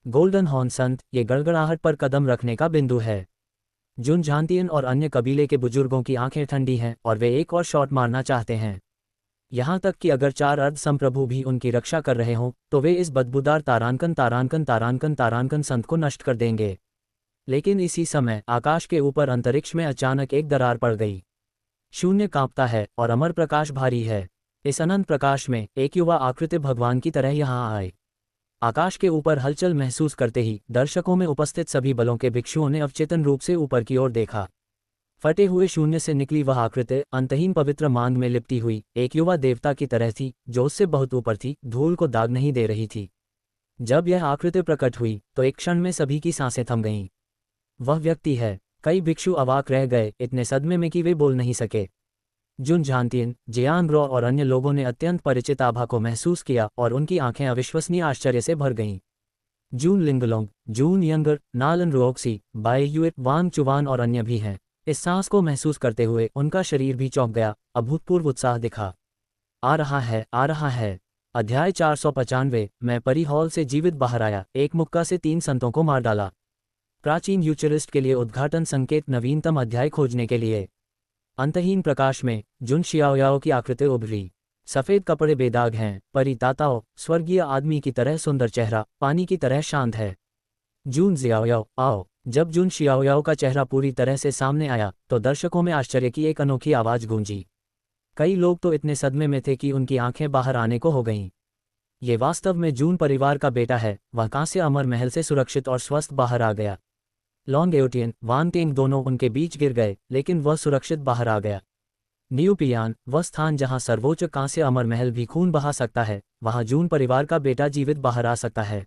गोल्डन हॉर्न संत, ये गड़गड़ाहट पर कदम रखने का बिंदु है। जुन झांतियन और अन्य कबीले के बुजुर्गों की आंखें ठंडी हैं और वे एक और शॉट मारना चाहते हैं। यहाँ तक कि अगर 4 अर्ध संप्रभु भी उनकी रक्षा कर रहे हों तो वे इस बदबूदार तारांकन संत को नष्ट कर देंगे। लेकिन इसी समय आकाश के ऊपर अंतरिक्ष में अचानक एक दरार पड़ गई। शून्य कांपता है और अमर प्रकाश भारी है। इस अनंत प्रकाश में एक युवा आकृति भगवान की तरह यहाँ आए। आकाश के ऊपर हलचल महसूस करते ही दर्शकों में उपस्थित सभी बलों के भिक्षुओं ने अवचेतन रूप से ऊपर की ओर देखा। फटे हुए शून्य से निकली वह आकृति अंतहीन पवित्र मांग में लिपटी हुई एक युवा देवता की तरह थी जो उससे बहुत ऊपर थी, धूल को दाग नहीं दे रही थी। जब यह आकृति प्रकट हुई तो एक क्षण में सभी की सांसें थम गईं। वह व्यक्ति है। कई भिक्षु अवाक रह गए, इतने सदमे में कि वे बोल नहीं सके। जुन झांतियन, जियान रो और अन्य लोगों ने अत्यंत परिचित आभा को महसूस किया और उनकी आंखें अविश्वसनीय आश्चर्य से भर गईं। जून लिंगलोंग, जून यंगर, नालन रोक्सी, बाय यूएट, वांगचुआन और अन्य भी हैं। इस सांस को महसूस करते हुए उनका शरीर भी चौंक गया। अभूतपूर्व उत्साह दिखा। आ रहा है, आ रहा है। अध्याय 495। मैं परी हॉल से जीवित बाहर आया, एक मुक्का से 3 संतों को मार डाला। प्राचीन यूचरिस्ट के लिए उद्घाटन संकेत, नवीनतम अध्याय खोजने के लिए। अंतहीन प्रकाश में जुन शियाओयाओ की आकृति उभरी। सफ़ेद कपड़े बेदाग हैं, परी ताताओ, स्वर्गीय आदमी की तरह सुंदर चेहरा, पानी की तरह शांत है। जून जियाओयाओ, आओ। जब जुन शियाओयाओ का चेहरा पूरी तरह से सामने आया तो दर्शकों में आश्चर्य की एक अनोखी आवाज़ गूंजी। कई लोग तो इतने सदमे में थे कि उनकी आंखें बाहर आने को हो गईं। ये वास्तव में जून परिवार का बेटा है। वह कांस्य अमर महल से सुरक्षित और स्वस्थ बाहर आ गया। लॉन्ग एओटियन, वान टेंग दोनों उनके बीच गिर गए, लेकिन वह सुरक्षित बाहर आ गया। न्यू पियान, वह स्थान जहां सर्वोच्च कांस्य अमर महल भी खून बहा सकता है, वहां जून परिवार का बेटा जीवित बाहर आ सकता है।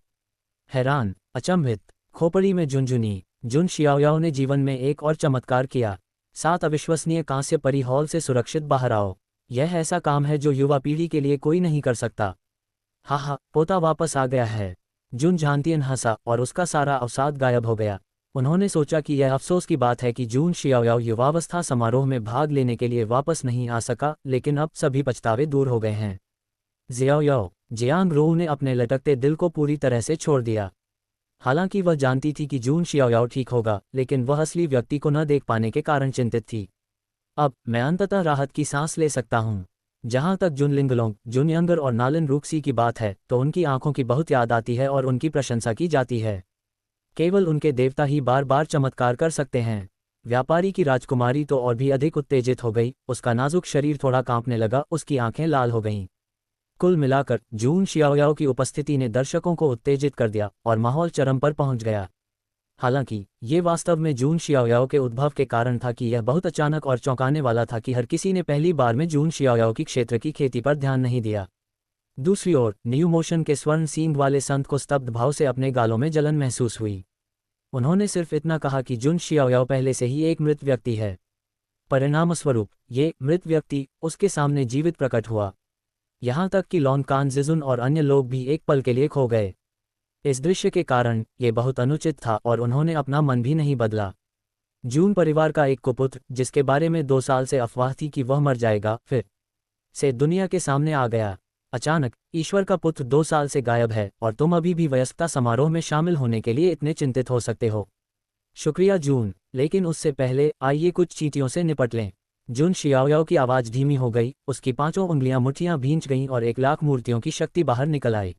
हैरान, अचंभित, खोपड़ी में झुंझुनी, जुन शियाओयाओ ने जीवन में एक और चमत्कार किया। 7 अविश्वसनीय कांस्य परी हॉल से सुरक्षित बाहर आओ। यह ऐसा काम है जो युवा पीढ़ी के लिए कोई नहीं कर सकता। हा, पोता वापस आ गया है। जुन झांतियन हंसा और उसका सारा अवसाद गायब हो गया। उन्होंने सोचा कि यह अफसोस की बात है कि जून शियाओयाओ युवावस्था समारोह में भाग लेने के लिए वापस नहीं आ सका, लेकिन अब सभी पछतावे दूर हो गए हैं। जियाओयाओ, जियांग रो ने अपने लटकते दिल को पूरी तरह से छोड़ दिया। हालांकि वह जानती थी कि जून शियाओयाओ ठीक होगा, लेकिन वह असली व्यक्ति को न देख पाने के कारण चिंतित थी। अब मैं अंततः राहत की सांस ले सकता हूँ। जहाँ तक जुन लिंगलोंग, जुन यंगर और नालन रूक्सी की बात है तो उनकी आंखों की बहुत याद आती है और उनकी प्रशंसा की जाती है। केवल उनके देवता ही बार बार चमत्कार कर सकते हैं। व्यापारी की राजकुमारी तो और भी अधिक उत्तेजित हो गई। उसका नाजुक शरीर थोड़ा कांपने लगा, उसकी आंखें लाल हो गईं। कुल मिलाकर जून शियाओयाओ की उपस्थिति ने दर्शकों को उत्तेजित कर दिया और माहौल चरम पर पहुंच गया। हालांकि ये वास्तव में जून शियाओयाओ के उद्भव के कारण था कि यह बहुत अचानक और चौंकाने वाला था कि हर किसी ने पहली बार में जून शियाओयाओ की क्षेत्र की खेती पर ध्यान नहीं दिया। दूसरी ओर न्यू मोशन के स्वर्ण सींग वाले संत को स्तब्ध भाव से अपने गालों में जलन महसूस हुई। उन्होंने सिर्फ इतना कहा कि जुन शियाओयाओ पहले से ही एक मृत व्यक्ति है। परिणामस्वरूप ये मृत व्यक्ति उसके सामने जीवित प्रकट हुआ। यहाँ तक कि लॉन्ग कानजिजुन और अन्य लोग भी एक पल के लिए खो गए। इस दृश्य के कारण ये बहुत अनुचित था और उन्होंने अपना मन भी नहीं बदला। जून परिवार का एक कुपुत्र, जिसके बारे में 2 साल से अफवाह थी कि वह मर जाएगा, फिर से दुनिया के सामने आ गया। अचानक ईश्वर का पुत्र 2 साल से गायब है और तुम अभी भी वयस्कता समारोह में शामिल होने के लिए इतने चिंतित हो सकते हो। शुक्रिया जून, लेकिन उससे पहले आइए कुछ चींटियों से निपट लें। जुन शियाओयाओ की आवाज़ धीमी हो गई, उसकी 5 उंगलियां मुट्ठियां भींच गईं और 1,00,000 मूर्तियों की शक्ति बाहर निकल आई।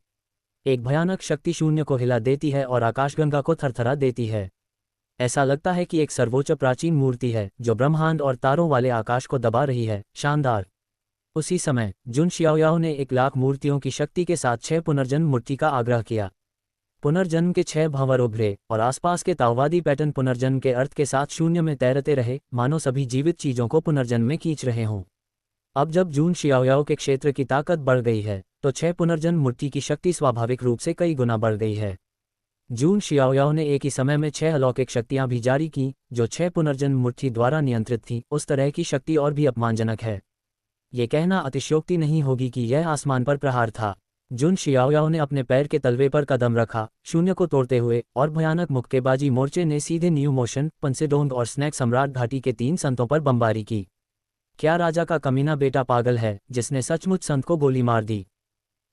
एक भयानक शक्ति शून्य को हिला देती है और आकाशगंगा को थरथरा देती है। ऐसा लगता है कि एक सर्वोच्च प्राचीन मूर्ति है जो ब्रह्मांड और तारों वाले आकाश को दबा रही है। शानदार। उसी समय जुन शियाओयाओ ने 1,00,000 मूर्तियों की शक्ति के साथ 6 पुनर्जन्म मूर्ति का आग्रह किया। पुनर्जन्म के 6 भंवर उभरे और आसपास के ताओवादी पैटर्न पुनर्जन्म के अर्थ के साथ शून्य में तैरते रहे, मानो सभी जीवित चीजों को पुनर्जन्म में खींच रहे हों। अब जब जून शियाओयाओ के क्षेत्र की ताकत बढ़ गई है तो 6 पुनर्जन्म मूर्ति की शक्ति स्वाभाविक रूप से कई गुना बढ़ गई है। जून शियाओयाओ ने एक ही समय में 6 अलौकिक शक्तियां भी जारी की जो 6 पुनर्जन्म मूर्ति द्वारा नियंत्रित थीं। उस तरह की शक्ति और भी अपमानजनक है। ये कहना अतिशयोक्ति नहीं होगी कि यह आसमान पर प्रहार था। जुन शियाओयाओ ने अपने पैर के तलवे पर कदम रखा, शून्य को तोड़ते हुए, और भयानक मुक्केबाजी मोर्चे ने सीधे न्यू मोशन, पंसेडोंग और स्नैक सम्राट घाटी के 3 संतों पर बमबारी की। क्या राजा का कमीना बेटा पागल है जिसने सचमुच संत को गोली मार दी?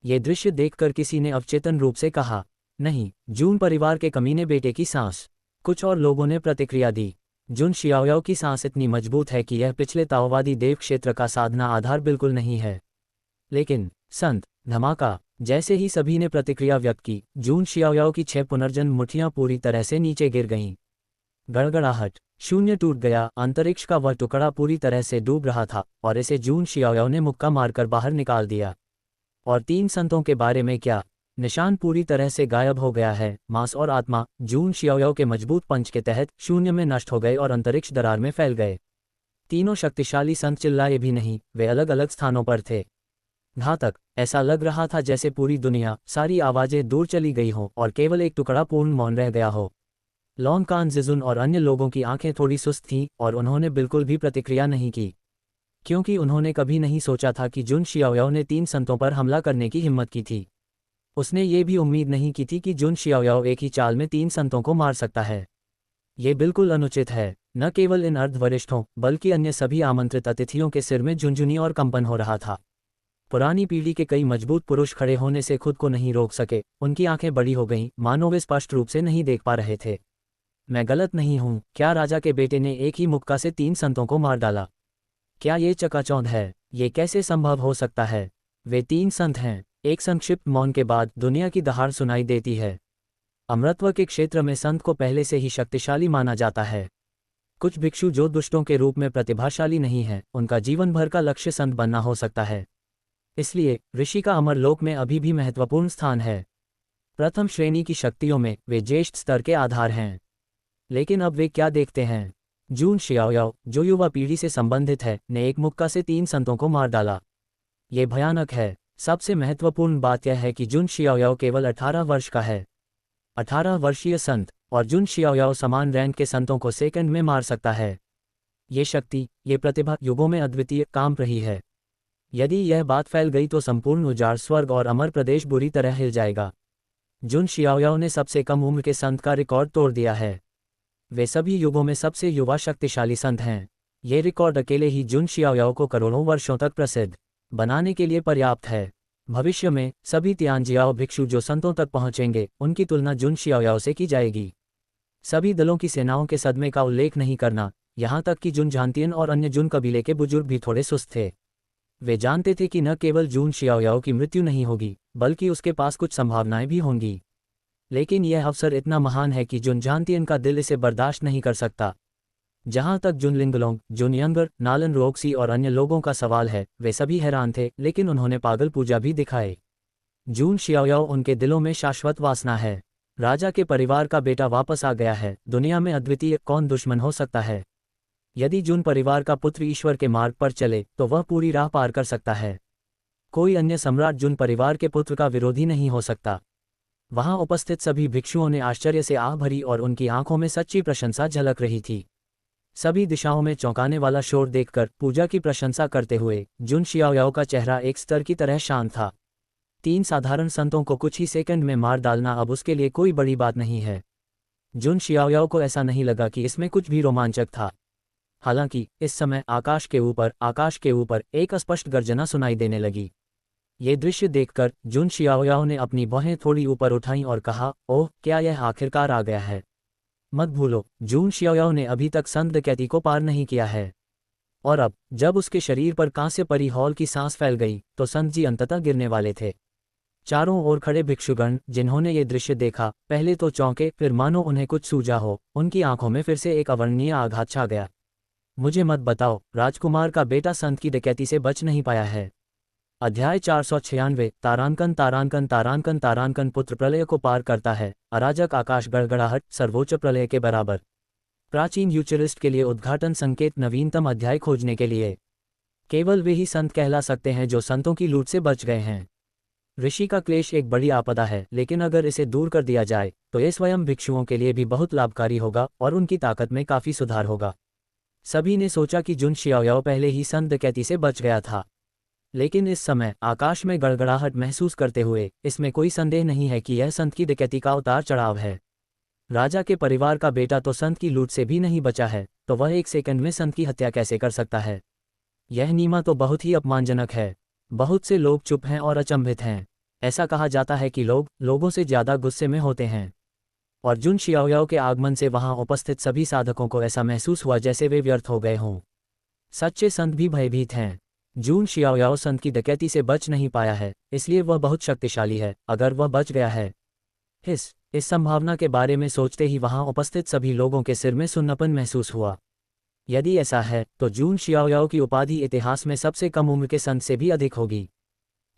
ये दृश्य देखकर किसी ने अवचेतन रूप से कहा, नहीं, जून परिवार के कमीने बेटे की सांस। कुछ और लोगों ने प्रतिक्रिया दी, जुन शियाओयाओ की सांस इतनी मजबूत है कि यह पिछले ताओवादी देव क्षेत्र का साधना आधार बिल्कुल नहीं है। लेकिन संत, धमाका। जैसे ही सभी ने प्रतिक्रिया व्यक्त की, जून शियाओयाओ की 6 पुनर्जन्म मुट्ठियां पूरी तरह से नीचे गिर गईं। गड़गड़ाहट, शून्य टूट गया। अंतरिक्ष का वह टुकड़ा पूरी तरह से डूब रहा था और इसे जून शियाओयाओ ने मुक्का मारकर बाहर निकाल दिया। और 3 संतों के बारे में क्या? निशान पूरी तरह से गायब हो गया है। मांस और आत्मा जून शियाओयाओ के मजबूत पंच के तहत शून्य में नष्ट हो गए और अंतरिक्ष दरार में फैल गए। तीनों शक्तिशाली संत चिल्लाए भी नहीं, वे अलग अलग स्थानों पर थे। घातक। ऐसा लग रहा था जैसे पूरी दुनिया, सारी आवाजें दूर चली गई हों और केवल एक टुकड़ा पूर्ण मौन रह गया हो। लॉन्ग कान जिजुन और अन्य लोगों की आंखें थोड़ी सुस्त थीं और उन्होंने बिल्कुल भी प्रतिक्रिया नहीं की, क्योंकि उन्होंने कभी नहीं सोचा था कि जुन शियाओयाओ ने 3 संतों पर हमला करने की हिम्मत की थी। उसने ये भी उम्मीद नहीं की थी कि जुन शियाओयाओ एक ही चाल में 3 संतों को मार सकता है। ये बिल्कुल अनुचित है। न केवल इन अर्धवरिष्ठों बल्कि अन्य सभी आमंत्रित अतिथियों के सिर में झुंझुनी और कंपन हो रहा था। पुरानी पीढ़ी के कई मजबूत पुरुष खड़े होने से खुद को नहीं रोक सके। उनकी आंखें बड़ी हो गईं, मानो वे स्पष्ट रूप से नहीं देख पा रहे थे। मैं गलत नहीं हूं? क्या राजा के बेटे ने एक ही मुक्का से 3 संतों को मार डाला? क्या ये चकाचौंध है? ये कैसे संभव हो सकता है? वे 3 संत हैं। एक संक्षिप्त मौन के बाद दुनिया की दहाड़ सुनाई देती है। अमृतत्व के क्षेत्र में संत को पहले से ही शक्तिशाली माना जाता है। कुछ भिक्षु जो दुष्टों के रूप में प्रतिभाशाली नहीं हैं, उनका जीवन भर का लक्ष्य संत बनना हो सकता है। इसलिए ऋषि का अमरलोक में अभी भी महत्वपूर्ण स्थान है। प्रथम श्रेणी की शक्तियों में वे ज्येष्ठ स्तर के आधार हैं। लेकिन अब वे क्या देखते हैं? जून शियाओयाओ, जो युवा पीढ़ी से संबंधित है, ने एक मुक्का से 3 संतों को मार डाला। ये भयानक है। सबसे महत्वपूर्ण बात यह है कि जुन शियाओयाओ केवल 18 वर्ष का है। 18 वर्षीय संत, और जुन शियाओयाओ समान रैंक के संतों को सेकंड में मार सकता है। ये शक्ति, ये प्रतिभा युगों में अद्वितीय काम रही है। यदि यह बात फैल गई तो संपूर्ण उजाड़ स्वर्ग और अमर प्रदेश बुरी तरह हिल जाएगा। जुन शियाओयाओ ने सबसे कम उम्र के संत का रिकॉर्ड तोड़ दिया है। वे सभी युगों में सबसे युवा शक्तिशाली संत हैं। ये रिकॉर्ड अकेले ही जुन शियाओयाओ को करोड़ों वर्षों तक प्रसिद्ध बनाने के लिए पर्याप्त है। भविष्य में सभी तियानजियाओ भिक्षु जो संतों तक पहुंचेंगे, उनकी तुलना जुन शियाओयाओ से की जाएगी। सभी दलों की सेनाओं के सदमे का उल्लेख नहीं करना, यहाँ तक कि जुन झांतियन और अन्य जुन कबीले के बुजुर्ग भी थोड़े सुस्त थे। वे जानते थे कि न केवल जून शियाओयाओ की मृत्यु नहीं होगी, बल्कि उसके पास कुछ संभावनाएं भी होंगी। लेकिन यह अवसर इतना महान है कि जुन झांतियन का दिल इसे बर्दाश्त नहीं कर सकता। जहां तक जुन लिंगलोंग, जुन यंगर, नालन रोक्सी और अन्य लोगों का सवाल है, वे सभी हैरान थे, लेकिन उन्होंने पागल पूजा भी दिखाए। जून शियाओयाओ उनके दिलों में शाश्वत वासना है। राजा के परिवार का बेटा वापस आ गया है। दुनिया में अद्वितीय कौन दुश्मन हो सकता है? यदि जुन परिवार का पुत्र ईश्वर के मार्ग पर चले तो वह पूरी राह पार कर सकता है। कोई अन्य सम्राट जुन परिवार के पुत्र का विरोधी नहीं हो सकता। वहां उपस्थित सभी भिक्षुओं ने आश्चर्य से आह भरी और उनकी आंखों में सच्ची प्रशंसा झलक रही थी। सभी दिशाओं में चौंकाने वाला शोर देखकर पूजा की प्रशंसा करते हुए जुन शियाओयाओ का चेहरा एक स्तर की तरह शांत था। 3 साधारण संतों को कुछ ही सेकंड में मार डालना अब उसके लिए कोई बड़ी बात नहीं है। जुन शियाओयाओ को ऐसा नहीं लगा कि इसमें कुछ भी रोमांचक था। हालांकि इस समय आकाश के ऊपर एक अस्पष्ट गर्जना सुनाई देने लगी। ये दृश्य देखकर जुन शियाओयाओ ने अपनी बाहें थोड़ी ऊपर उठाईं और कहा, ओह, क्या यह आखिरकार आ गया है? मत भूलो, जून शियाओयाओ ने अभी तक संत डकैती को पार नहीं किया है। और अब जब उसके शरीर पर कांस्य परी हॉल की सांस फैल गई तो संत जी अंततः गिरने वाले थे। चारों ओर खड़े भिक्षुगण जिन्होंने ये दृश्य देखा, पहले तो चौंके, फिर मानो उन्हें कुछ सूझा हो, उनकी आंखों में फिर से एक अवर्णनीय आघात छा गया। मुझे मत बताओ, राजकुमार का बेटा संत की डकैती से बच नहीं पाया है। अध्याय 496 तारांकन तारांकन तारांकन तारांकन पुत्र प्रलय को पार करता है, अराजक आकाश गड़गड़ाहट सर्वोच्च प्रलय के बराबर। प्राचीन यूचरिस्ट के लिए उद्घाटन संकेत नवीनतम अध्याय खोजने के लिए। केवल वे ही संत कहला सकते हैं जो संतों की लूट से बच गए हैं। ऋषि का क्लेश एक बड़ी आपदा है, लेकिन अगर इसे दूर कर दिया जाए तो ये स्वयं भिक्षुओं के लिए भी बहुत लाभकारी होगा और उनकी ताकत में काफी सुधार होगा। सभी ने सोचा कि जुन शियाओयाओ पहले ही संत डकैती से बच गया था, लेकिन इस समय आकाश में गड़गड़ाहट महसूस करते हुए इसमें कोई संदेह नहीं है कि यह संत की डकैती का उतार चढ़ाव है। राजा के परिवार का बेटा तो संत की लूट से भी नहीं बचा है, तो वह एक सेकंड में संत की हत्या कैसे कर सकता है? यह नीमा तो बहुत ही अपमानजनक है। बहुत से लोग चुप हैं और अचंभित हैं। ऐसा कहा जाता है कि लोग लोगों से ज्यादा गुस्से में होते हैं, और जुन शियाओयाओ के आगमन से वहां उपस्थित सभी साधकों को ऐसा महसूस हुआ जैसे वे व्यर्थ हो गए हों। सच्चे संत भी भयभीत हैं। जुन शियाओयाओ संत की डकैती से बच नहीं पाया है, इसलिए वह बहुत शक्तिशाली है। अगर वह बच गया है, इस संभावना के बारे में सोचते ही वहां उपस्थित सभी लोगों के सिर में सुन्नापन महसूस हुआ। यदि ऐसा है तो जुन शियाओयाओ की उपाधि इतिहास में सबसे कम उम्र के संत से भी अधिक होगी।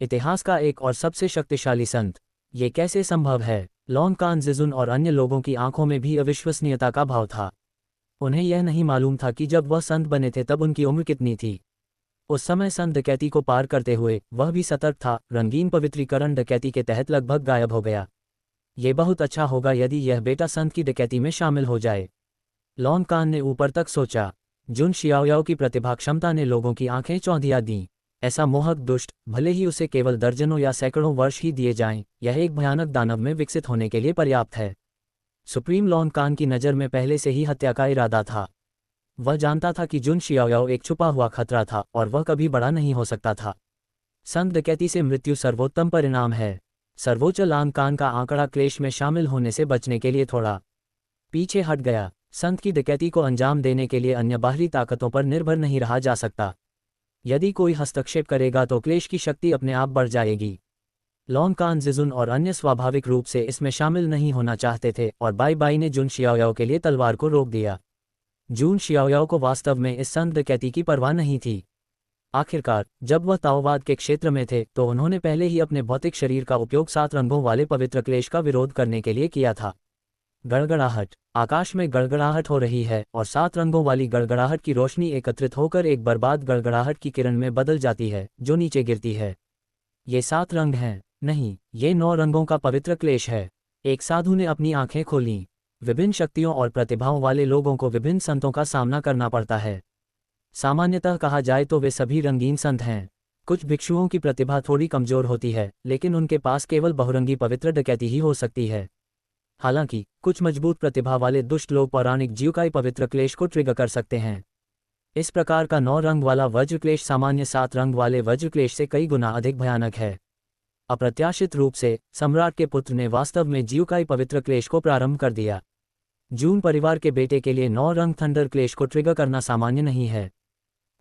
इतिहास का एक और सबसे शक्तिशाली संत, ये कैसे संभव है? लॉन्ग कान जिजुन और अन्य लोगों की आंखों में भी अविश्वसनीयता का भाव था। उन्हें यह नहीं मालूम था कि जब वह संत बने थे तब उनकी उम्र कितनी थी। उस समय संत डकैती को पार करते हुए वह भी सतर्क था। रंगीन पवित्रीकरण डकैती के तहत लगभग गायब हो गया। ये बहुत अच्छा होगा यदि यह बेटा संत की डकैती में शामिल हो जाए। लॉन्ग कान ने ऊपर तक सोचा। जुन शियाओयाओ की प्रतिभा क्षमता ने लोगों की आंखें चौंधिया दीं। ऐसा मोहक दुष्ट, भले ही उसे केवल दर्जनों या सैकड़ों वर्ष ही दिए जाएं, यह एक भयानक दानव में विकसित होने के लिए पर्याप्त है। सुप्रीम लॉन्ग कान की नज़र में पहले से ही हत्या का इरादा था। वह जानता था कि जुन शियाओयाओ एक छुपा हुआ खतरा था और वह कभी बड़ा नहीं हो सकता था। संत डकैती से मृत्यु सर्वोत्तम परिणाम है। सर्वोच्च लॉन्ग कान का आंकड़ा क्लेश में शामिल होने से बचने के लिए थोड़ा पीछे हट गया। संत की डकैती को अंजाम देने के लिए अन्य बाहरी ताकतों पर निर्भर नहीं रहा जा सकता। यदि कोई हस्तक्षेप करेगा तो क्लेश की शक्ति अपने आप बढ़ जाएगी। लॉन्ग कान जिजुन और अन्य स्वाभाविक रूप से इसमें शामिल नहीं होना चाहते थे और बाई बाई ने जुन शियाओयाओ के लिए तलवार को रोक दिया। जुन शियाओयाओ को वास्तव में इस संत डकैती की परवाह नहीं थी। आखिरकार जब वह ताओवाद के क्षेत्र में थे तो उन्होंने पहले ही अपने भौतिक शरीर का उपयोग 7 रंगों वाले पवित्र क्लेश का विरोध करने के लिए किया था। गड़गड़ाहट, आकाश में गड़गड़ाहट हो रही है और 7 रंगों वाली गड़गड़ाहट की रोशनी एकत्रित होकर एक बर्बाद गड़गड़ाहट की किरण में बदल जाती है जो नीचे गिरती है। ये 7 रंग हैं? नहीं, ये 9 रंगों का पवित्र क्लेश है। एक साधु ने अपनी आंखें खोलीं। विभिन्न शक्तियों और प्रतिभाओं वाले लोगों को विभिन्न संतों का सामना करना पड़ता है। सामान्यतः कहा जाए तो वे सभी रंगीन संत हैं। कुछ भिक्षुओं की प्रतिभा थोड़ी कमजोर होती है, लेकिन उनके पास केवल बहुरंगी पवित्र डकैती ही हो सकती है। हालांकि कुछ मजबूत प्रतिभा वाले दुष्ट लोग पौराणिक ज्यूकाई पवित्र क्लेश को ट्रिगर कर सकते हैं। इस प्रकार का 9 रंग वाला वज्र क्लेश सामान्य 7 रंग वाले वज्र क्लेश से कई गुना अधिक भयानक है। अप्रत्याशित रूप से सम्राट के पुत्र ने वास्तव में ज्यूकाई पवित्र क्लेश को प्रारंभ कर दिया। जून परिवार के बेटे के लिए 9 रंग थंडर क्लेश को ट्रिगर करना सामान्य नहीं है।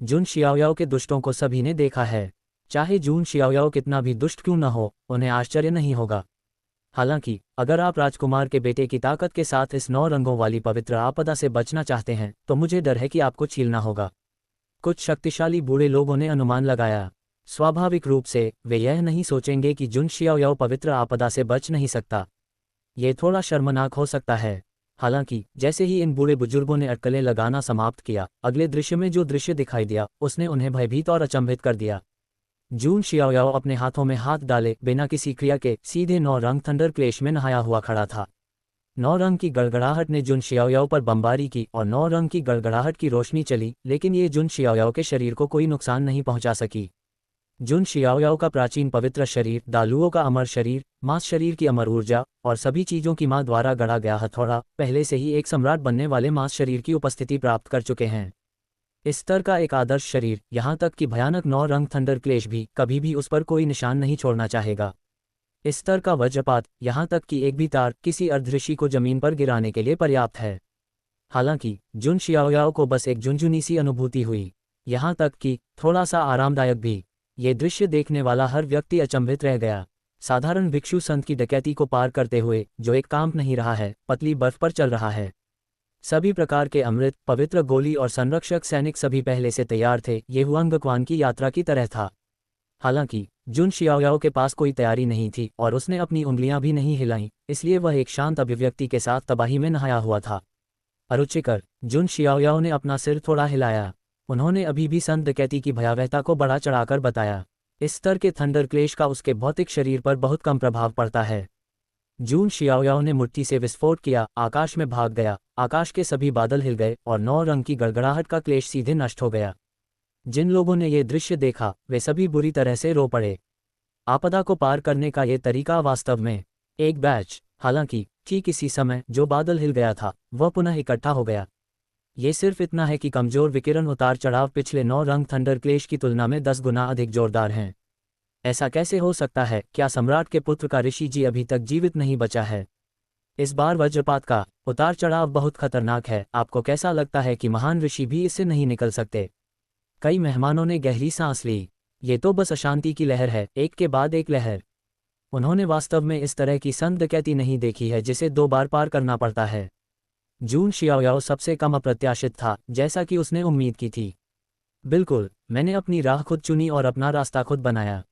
जुन शियाओयाओ के दुष्टों को सभी ने देखा है। चाहे जून शियाओयाओ कितना भी दुष्ट क्यों न हो, उन्हें आश्चर्य नहीं होगा। हालांकि अगर आप राजकुमार के बेटे की ताकत के साथ इस 9 रंगों वाली पवित्र आपदा से बचना चाहते हैं तो मुझे डर है कि आपको छीलना होगा। कुछ शक्तिशाली बूढ़े लोगों ने अनुमान लगाया। स्वाभाविक रूप से वे यह नहीं सोचेंगे कि जुन शियाओयाओ पवित्र आपदा से बच नहीं सकता। ये थोड़ा शर्मनाक हो सकता है। हालांकि जैसे ही इन बूढ़े बुजुर्गों ने अटकलें लगाना समाप्त किया, अगले दृश्य में जो दृश्य दिखाई दिया उसने उन्हें भयभीत और अचंभित कर दिया। जून शियाओयाओ अपने हाथों में हाथ डाले बिना किसी क्रिया के सीधे 9 रंग थंडर क्लेश में नहाया हुआ खड़ा था। 9 रंग की गड़गड़ाहट ने जुन शियाओयाओ पर बमबारी की और 9 रंग की गड़गड़ाहट की रोशनी चली, लेकिन ये जुन शियाओयाओ के शरीर को कोई नुकसान नहीं पहुंचा सकी। जुन शियाओयाओ का प्राचीन पवित्र शरीर, दालुओं का अमर शरीर, मांस शरीर की अमर ऊर्जा और सभी चीजों की मां द्वारा गढ़ा गया हथौड़ा पहले से ही एक सम्राट बनने वाले मांस शरीर की उपस्थिति प्राप्त कर चुके हैं। इस स्तर का एक आदर्श शरीर, यहाँ तक कि भयानक 9 रंग थंडर क्लेश भी कभी भी उस पर कोई निशान नहीं छोड़ना चाहेगा। इस स्तर का वज्रपात, यहाँ तक कि एक भी तार किसी अर्धऋषि को जमीन पर गिराने के लिए पर्याप्त है। हालांकि जुन शियाओयाओ को बस एक झुनझुनी सी अनुभूति हुई, यहाँ तक कि थोड़ा सा आरामदायक भी। ये दृश्य देखने वाला हर व्यक्ति अचंभित रह गया। साधारण भिक्षु संत की डकैती को पार करते हुए, जो एक कांप नहीं रहा है, पतली बर्फ पर चल रहा है। सभी प्रकार के अमृत, पवित्र गोली और संरक्षक सैनिक सभी पहले से तैयार थे। ये हुआंग की यात्रा की तरह था। हालांकि जुन शियाओयाओ के पास कोई तैयारी नहीं थी और उसने अपनी उंगलियां भी नहीं हिलाईं, इसलिए वह एक शांत अभिव्यक्ति के साथ तबाही में नहाया हुआ था। अरुचिकर, जुन शियाओयाओ ने अपना सिर थोड़ा हिलाया। उन्होंने अभी भी संत डकैती की भयावहता को बढ़ा चढ़ाकर बताया। इस स्तर के थंडर क्लेश का उसके भौतिक शरीर पर बहुत कम प्रभाव पड़ता है। जून शियाओयाओ ने मुट्ठी से विस्फोट किया, आकाश में भाग गया, आकाश के सभी बादल हिल गए और 9 रंग की गड़गड़ाहट का क्लेश सीधे नष्ट हो गया। जिन लोगों ने ये दृश्य देखा, वे सभी बुरी तरह से रो पड़े। आपदा को पार करने का ये तरीका वास्तव में एक बैच। हालांकि ठीक इसी समय जो बादल हिल गया था, वह पुनः इकट्ठा हो गया। ये सिर्फ इतना है कि कमजोर विकिरण उतार चढ़ाव पिछले 9 रंग थंडर क्लेश की तुलना में 10 गुना अधिक जोरदार हैं। ऐसा कैसे हो सकता है? क्या सम्राट के पुत्र का ऋषि जी अभी तक जीवित नहीं बचा है? इस बार वज्रपात का उतार चढ़ाव बहुत खतरनाक है। आपको कैसा लगता है कि महान ऋषि भी इससे नहीं निकल सकते? कई मेहमानों ने गहरी सांस ली। ये तो बस अशांति की लहर है, एक के बाद एक लहर। उन्होंने वास्तव में इस तरह की संत डकैती नहीं देखी है जिसे 2 बार पार करना पड़ता है। जून शियाओयाओ सबसे कम अप्रत्याशित था, जैसा कि उसने उम्मीद की थी। बिल्कुल, मैंने अपनी राह खुद चुनी और अपना रास्ता खुद बनाया।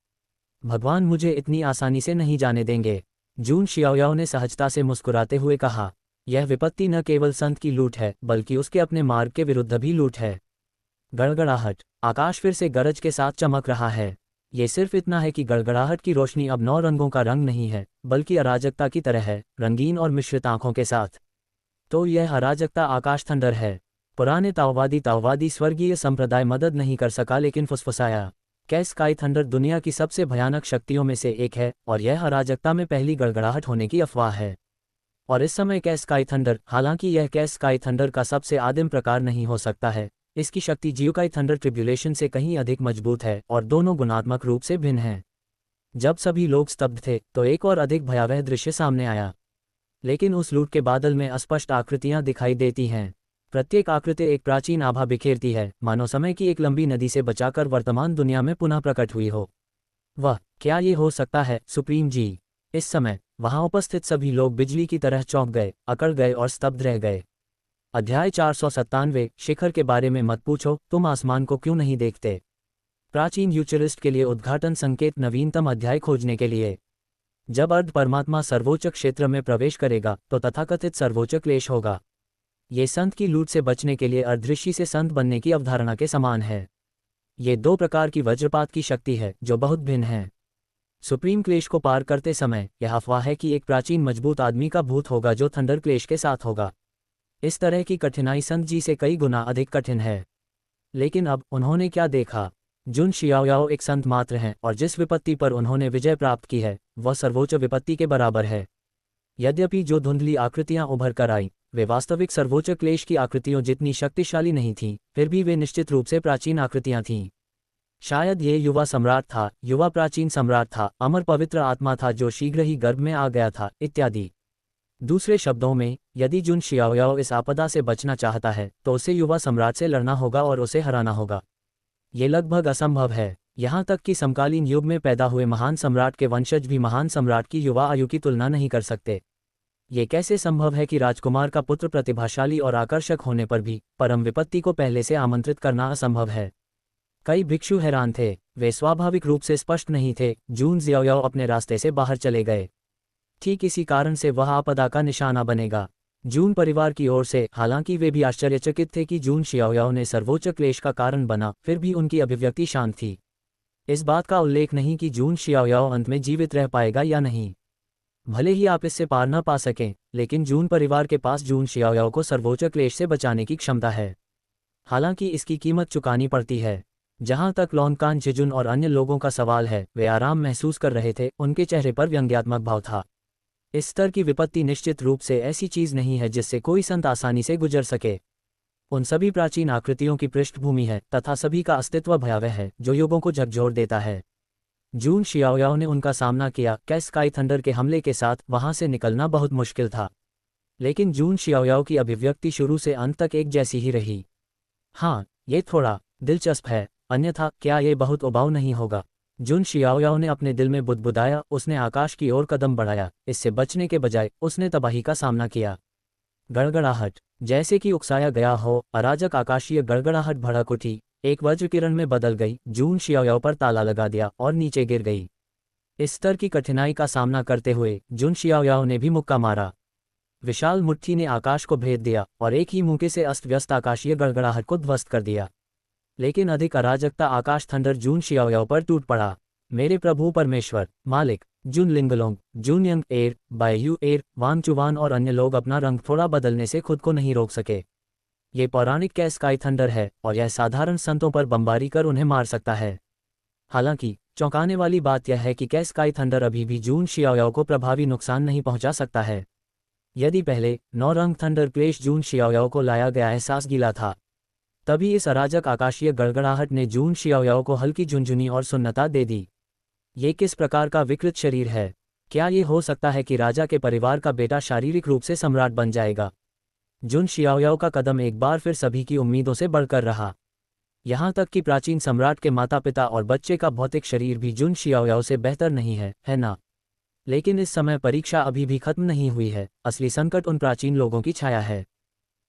भगवान मुझे इतनी आसानी से नहीं जाने देंगे। जून शियाओयाओ ने सहजता से मुस्कुराते हुए कहा, यह विपत्ति न केवल संत की लूट है, बल्कि उसके अपने मार्ग के विरुद्ध भी लूट है। गड़गड़ाहट, आकाश फिर से गरज के साथ चमक रहा है। ये सिर्फ इतना है कि गड़गड़ाहट की रोशनी अब 9 रंगों का रंग नहीं है, बल्कि अराजकता की तरह है, रंगीन और मिश्रित आंखों के साथ। तो यह अराजकता आकाश थंडर है। पुराने ताओवादी स्वर्गीय संप्रदाय मदद नहीं कर सका, लेकिन फुसफुसाया, कैस स्काई थंडर दुनिया की सबसे भयानक शक्तियों में से एक है और यह अराजकता में पहली गड़गड़ाहट होने की अफवाह है। और इस समय कैस स्काई थंडर, हालांकि यह कैस स्काई थंडर का सबसे आदिम प्रकार नहीं हो सकता है, इसकी शक्ति जियोकाई थंडर ट्रिब्यूलेशन से कहीं अधिक मजबूत है और दोनों गुणात्मक रूप से भिन्न हैं। जब सभी लोग स्तब्ध थे तो एक और अधिक भयावह दृश्य सामने आया। लेकिन उस लूट के बादल में अस्पष्ट आकृतियां दिखाई देती हैं। प्रत्येक आकृति एक प्राचीन आभा बिखेरती है, मानो समय की एक लंबी नदी से बचाकर वर्तमान दुनिया में पुनः प्रकट हुई हो। वह क्या ये हो सकता है सुप्रीम जी? इस समय वहां उपस्थित सभी लोग बिजली की तरह चौंक गए, अकड़ गए और स्तब्ध रह गए। अध्याय 497, शिखर के बारे में मत पूछो, तुम आसमान को क्यों नहीं देखते? प्राचीन फ्यूचरिस्ट के लिए उद्घाटन संकेत नवीनतम अध्याय खोजने के लिए। जब अर्ध परमात्मा सर्वोच्च क्षेत्र में प्रवेश करेगा तो तथाकथित सर्वोच्च क्लेश होगा। ये संत की लूट से बचने के लिए अर्धऋषि से संत बनने की अवधारणा के समान है। ये 2 प्रकार की वज्रपात की शक्ति है जो बहुत भिन्न है। सुप्रीम क्लेश को पार करते समय यह अफवाह है कि एक प्राचीन मजबूत आदमी का भूत होगा जो थंडर क्लेश के साथ होगा। इस तरह की कठिनाई संत जी से कई गुना अधिक कठिन है। लेकिन अब उन्होंने क्या देखा? जुन शियाओयाओ एक संत मात्र हैं और जिस विपत्ति पर उन्होंने विजय प्राप्त की है वह सर्वोच्च विपत्ति के बराबर है। यद्यपि जो धुंधली आकृतियां उभर कर आईं, वे वास्तविक सर्वोच्च क्लेश की आकृतियों जितनी शक्तिशाली नहीं थीं, फिर भी वे निश्चित रूप से प्राचीन आकृतियां थीं। शायद ये युवा सम्राट था, युवा प्राचीन सम्राट था, अमर पवित्र आत्मा था जो शीघ्र ही गर्भ में आ गया था, इत्यादि। दूसरे शब्दों में, यदि जुन शियाओयाओ इस आपदा से बचना चाहता है तो उसे युवा सम्राट से लड़ना होगा और उसे हराना होगा। ये लगभग असंभव है। यहाँ तक कि समकालीन युग में पैदा हुए महान सम्राट के वंशज भी महान सम्राट की युवा आयु की तुलना नहीं कर सकते। ये कैसे संभव है कि राजकुमार का पुत्र प्रतिभाशाली और आकर्षक होने पर भी परम विपत्ति को पहले से आमंत्रित करना असंभव है? कई भिक्षु हैरान थे। वे स्वाभाविक रूप से स्पष्ट नहीं थे। जून जियाओयाओ अपने रास्ते से बाहर चले गए। ठीक इसी कारण से वह आपदा का निशाना बनेगा। जून परिवार की ओर से, हालांकि वे भी आश्चर्यचकित थे कि जून शियाओयाओ ने सर्वोच्च क्लेश का कारण बना, फिर भी उनकी अभिव्यक्ति शांत थी। इस बात का उल्लेख नहीं कि जून शियाओयाओ अंत में जीवित रह पाएगा या नहीं। भले ही आप इससे पार न पा सकें, लेकिन जून परिवार के पास जून शियाओयाओ को सर्वोच्च क्लेश से बचाने की क्षमता है। हालांकि इसकी कीमत चुकानी पड़ती है। जहां तक लॉन्कान जेजुन और अन्य लोगों का सवाल है, वे आराम महसूस कर रहे थे, उनके चेहरे पर व्यंग्यात्मक भाव था। इस स्तर की विपत्ति निश्चित रूप से ऐसी चीज नहीं है जिससे कोई संत आसानी से गुजर सके। उन सभी प्राचीन आकृतियों की पृष्ठभूमि है तथा सभी का अस्तित्व भयावह है जो युगों को झकझोर देता है। जून शियाओयाओ ने उनका सामना किया। कैस स्काई थंडर के हमले के साथ वहां से निकलना बहुत मुश्किल था, लेकिन जून शियाओयाओ की अभिव्यक्ति शुरू से अंत तक एक जैसी ही रही। हाँ, ये थोड़ा दिलचस्प है, अन्यथा क्या ये बहुत उबाऊ नहीं होगा? जून शियाओयाओ जुन शियाओयाओ ने अपने दिल में बुदबुदाया, उसने आकाश की ओर कदम बढ़ाया। इससे बचने के बजाय उसने तबाही का सामना किया। गड़गड़ाहट। जैसे कि उकसाया गया हो, अराजक आकाशीय गड़गड़ाहट भड़क उठी, एक वज्र किरण में बदल गई, जून शियाओयाओ पर ताला लगा दिया और नीचे गिर गई। इस स्तर की कठिनाई का सामना करते हुए जुन शियाओयाओ ने भी मुक्का मारा। विशाल मुट्ठी ने आकाश को भेद दिया और एक ही मुक्के से अस्त व्यस्त आकाशीय गड़गड़ाहट को ध्वस्त कर दिया। लेकिन अधिक अराजकता आकाश थंडर जून शियाओयाओ पर टूट पड़ा। मेरे प्रभु परमेश्वर, मालिक, जुन लिंगलोंग, जुन यंग एर, बाययू एर, वांगचुवान और अन्य लोग अपना रंग थोड़ा बदलने से खुद को नहीं रोक सके। ये पौराणिक कै स्काई थंडर है और यह साधारण संतों पर बमबारी कर उन्हें मार सकता है। हालांकि चौंकाने वाली बात यह है कि कै स्काई थंडर अभी भी जून शियाओयाओ को प्रभावी नुकसान नहीं पहुंचा सकता है। यदि पहले 9 रंग थंडर क्रेश जून शियाओयाओ को लाया गया एहसास गीला था, तभी इस अराजक आकाशीय गड़गड़ाहट ने जून शियाओयाओ को हल्की झुंझुनी और सुन्नता दे दी। ये किस प्रकार का विकृत शरीर है? क्या ये हो सकता है कि राजा के परिवार का बेटा शारीरिक रूप से सम्राट बन जाएगा? जुन शियाओयाओ का कदम एक बार फिर सभी की उम्मीदों से बढ़कर रहा। यहाँ तक कि प्राचीन सम्राट के माता पिता और बच्चे का भौतिक शरीर भी जुन शियाओयाओ से बेहतर नहीं है ना? लेकिन इस समय परीक्षा अभी भी खत्म नहीं हुई है। असली संकट उन प्राचीन लोगों की छाया है।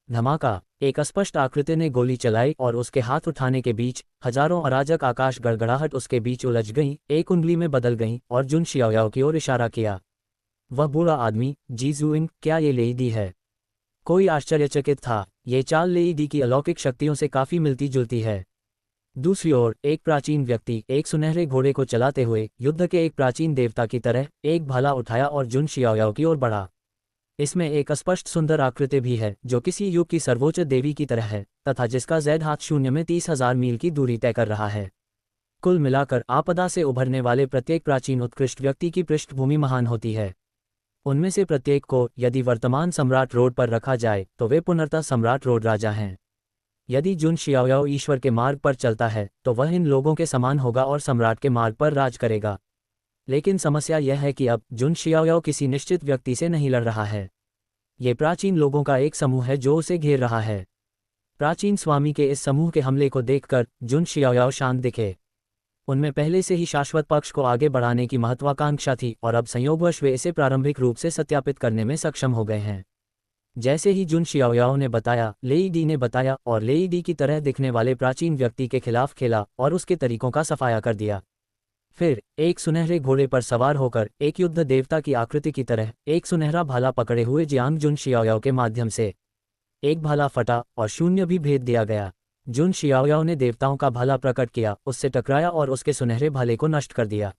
धमाका। एक अस्पष्ट आकृति ने गोली चलाई और उसके हाथ उठाने के बीच हजारों अराजक आकाश गड़गड़ाहट उसके बीच उलझ गईं, एक उंगली में बदल गईं और जुन शियाओयाओ की ओर इशारा किया। वह बूढ़ा आदमी, जीजुइंग, क्या ये लेईडी है? कोई आश्चर्यचकित था। ये चाल लेईडी की अलौकिक शक्तियों से काफी मिलती जुलती है। दूसरी ओर एक प्राचीन व्यक्ति एक सुनहरे घोड़े को चलाते हुए युद्ध के एक प्राचीन देवता की तरह एक भाला उठाया और जुन शियाओयाओ की ओर बढ़ा। इसमें एक स्पष्ट सुंदर आकृति भी है जो किसी युग की सर्वोच्च देवी की तरह है तथा जिसका ज़ैद हाथ शून्य में 30,000 मील की दूरी तय कर रहा है। कुल मिलाकर आपदा से उभरने वाले प्रत्येक प्राचीन उत्कृष्ट व्यक्ति की पृष्ठभूमि महान होती है। उनमें से प्रत्येक को यदि वर्तमान सम्राट रोड पर रखा जाए तो वे पुनर्तः सम्राट रोड राजा हैं। यदि जुन शियाओयाओ ईश्वर के मार्ग पर चलता है तो वह इन लोगों के समान होगा और सम्राट के मार्ग पर राज करेगा। लेकिन समस्या यह है कि अब जुन शियाओयाओ किसी निश्चित व्यक्ति से नहीं लड़ रहा है। ये प्राचीन लोगों का एक समूह है जो उसे घेर रहा है। प्राचीन स्वामी के इस समूह के हमले को देखकर जुन शियाओयाओ शांत दिखे। उनमें पहले से ही शाश्वत पक्ष को आगे बढ़ाने की महत्वाकांक्षा थी और अब संयोगवश वे इसे प्रारंभिक रूप से सत्यापित करने में सक्षम हो गए हैं। जैसे ही जुन शियाओयाओ ने बताया, लेईडी ने बताया और लेईडी की तरह दिखने वाले प्राचीन व्यक्ति के खिलाफ खेला और उसके तरीकों का सफाया कर दिया। फिर एक सुनहरे घोड़े पर सवार होकर एक युद्ध देवता की आकृति की तरह एक सुनहरा भाला पकड़े हुए जियांग जुन शियाओयाओ के माध्यम से एक भाला फटा और शून्य भी भेद दिया गया। जुन शियाओयाओ ने देवताओं का भाला प्रकट किया, उससे टकराया और उसके सुनहरे भाले को नष्ट कर दिया।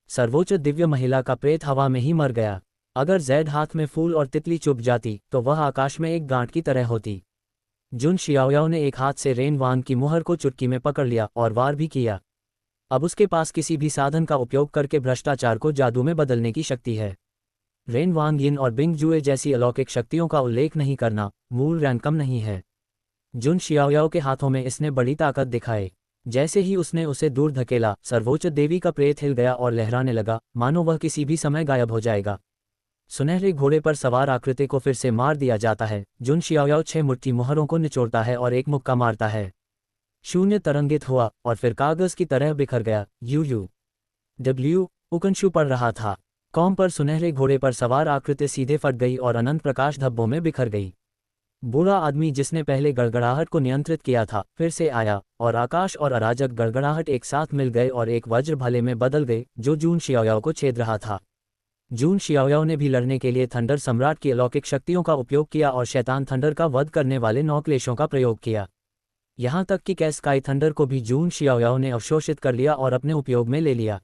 सर्वोच्च दिव्य महिला का प्रेत हवा में ही मर गया। अगर ज़ैद हाथ में फूल और तितली चुभ जाती तो वह आकाश में एक गांठ की तरह होती। जुन शियाओयाओ ने एक हाथ से रेन वांग की मुहर को चुटकी में पकड़ लिया और वार भी किया। अब उसके पास किसी भी साधन का उपयोग करके भ्रष्टाचार को जादू में बदलने की शक्ति है। रेन वांग यिन और बिंग जुए जैसी अलौकिक शक्तियों का उल्लेख नहीं करना मूल रैंकम नहीं है। जुन शियाओयाओ के हाथों में इसने बड़ी ताकत दिखाई। जैसे ही उसने उसे दूर धकेला, सर्वोच्च देवी का प्रेत हिल गया और लहराने लगा, मानो वह किसी भी समय गायब हो जाएगा। सुनहरे घोड़े पर सवार आकृति को फिर से मार दिया जाता है। जुन शियाओयाओ 6 मुट्ठी मुहरों को निचोड़ता है और एक मुक्का मारता है। शून्य तरंगित हुआ और फिर कागज की तरह बिखर गया। UUW उकंशु पड़ रहा था। कौम पर सुनहरे घोड़े पर सवार आकृति सीधे फट गई और अनंत प्रकाश धब्बों में बिखर गई। बूढ़ा आदमी जिसने पहले गड़गड़ाहट को नियंत्रित किया था फिर से आया और आकाश और अराजक गड़गड़ाहट एक साथ मिल गए और एक वज्र भाले में बदल गए जो जून शियाओयाओ को छेद रहा था। जून शियाओयाओ ने भी लड़ने के लिए थंडर सम्राट की अलौकिक शक्तियों का उपयोग किया और शैतान थंडर का वध करने वाले 9 क्लेशों का प्रयोग किया। यहाँ तक कि कै स्काई थंडर को भी जून शियाओयाओ ने अवशोषित कर लिया और अपने उपयोग में ले लिया।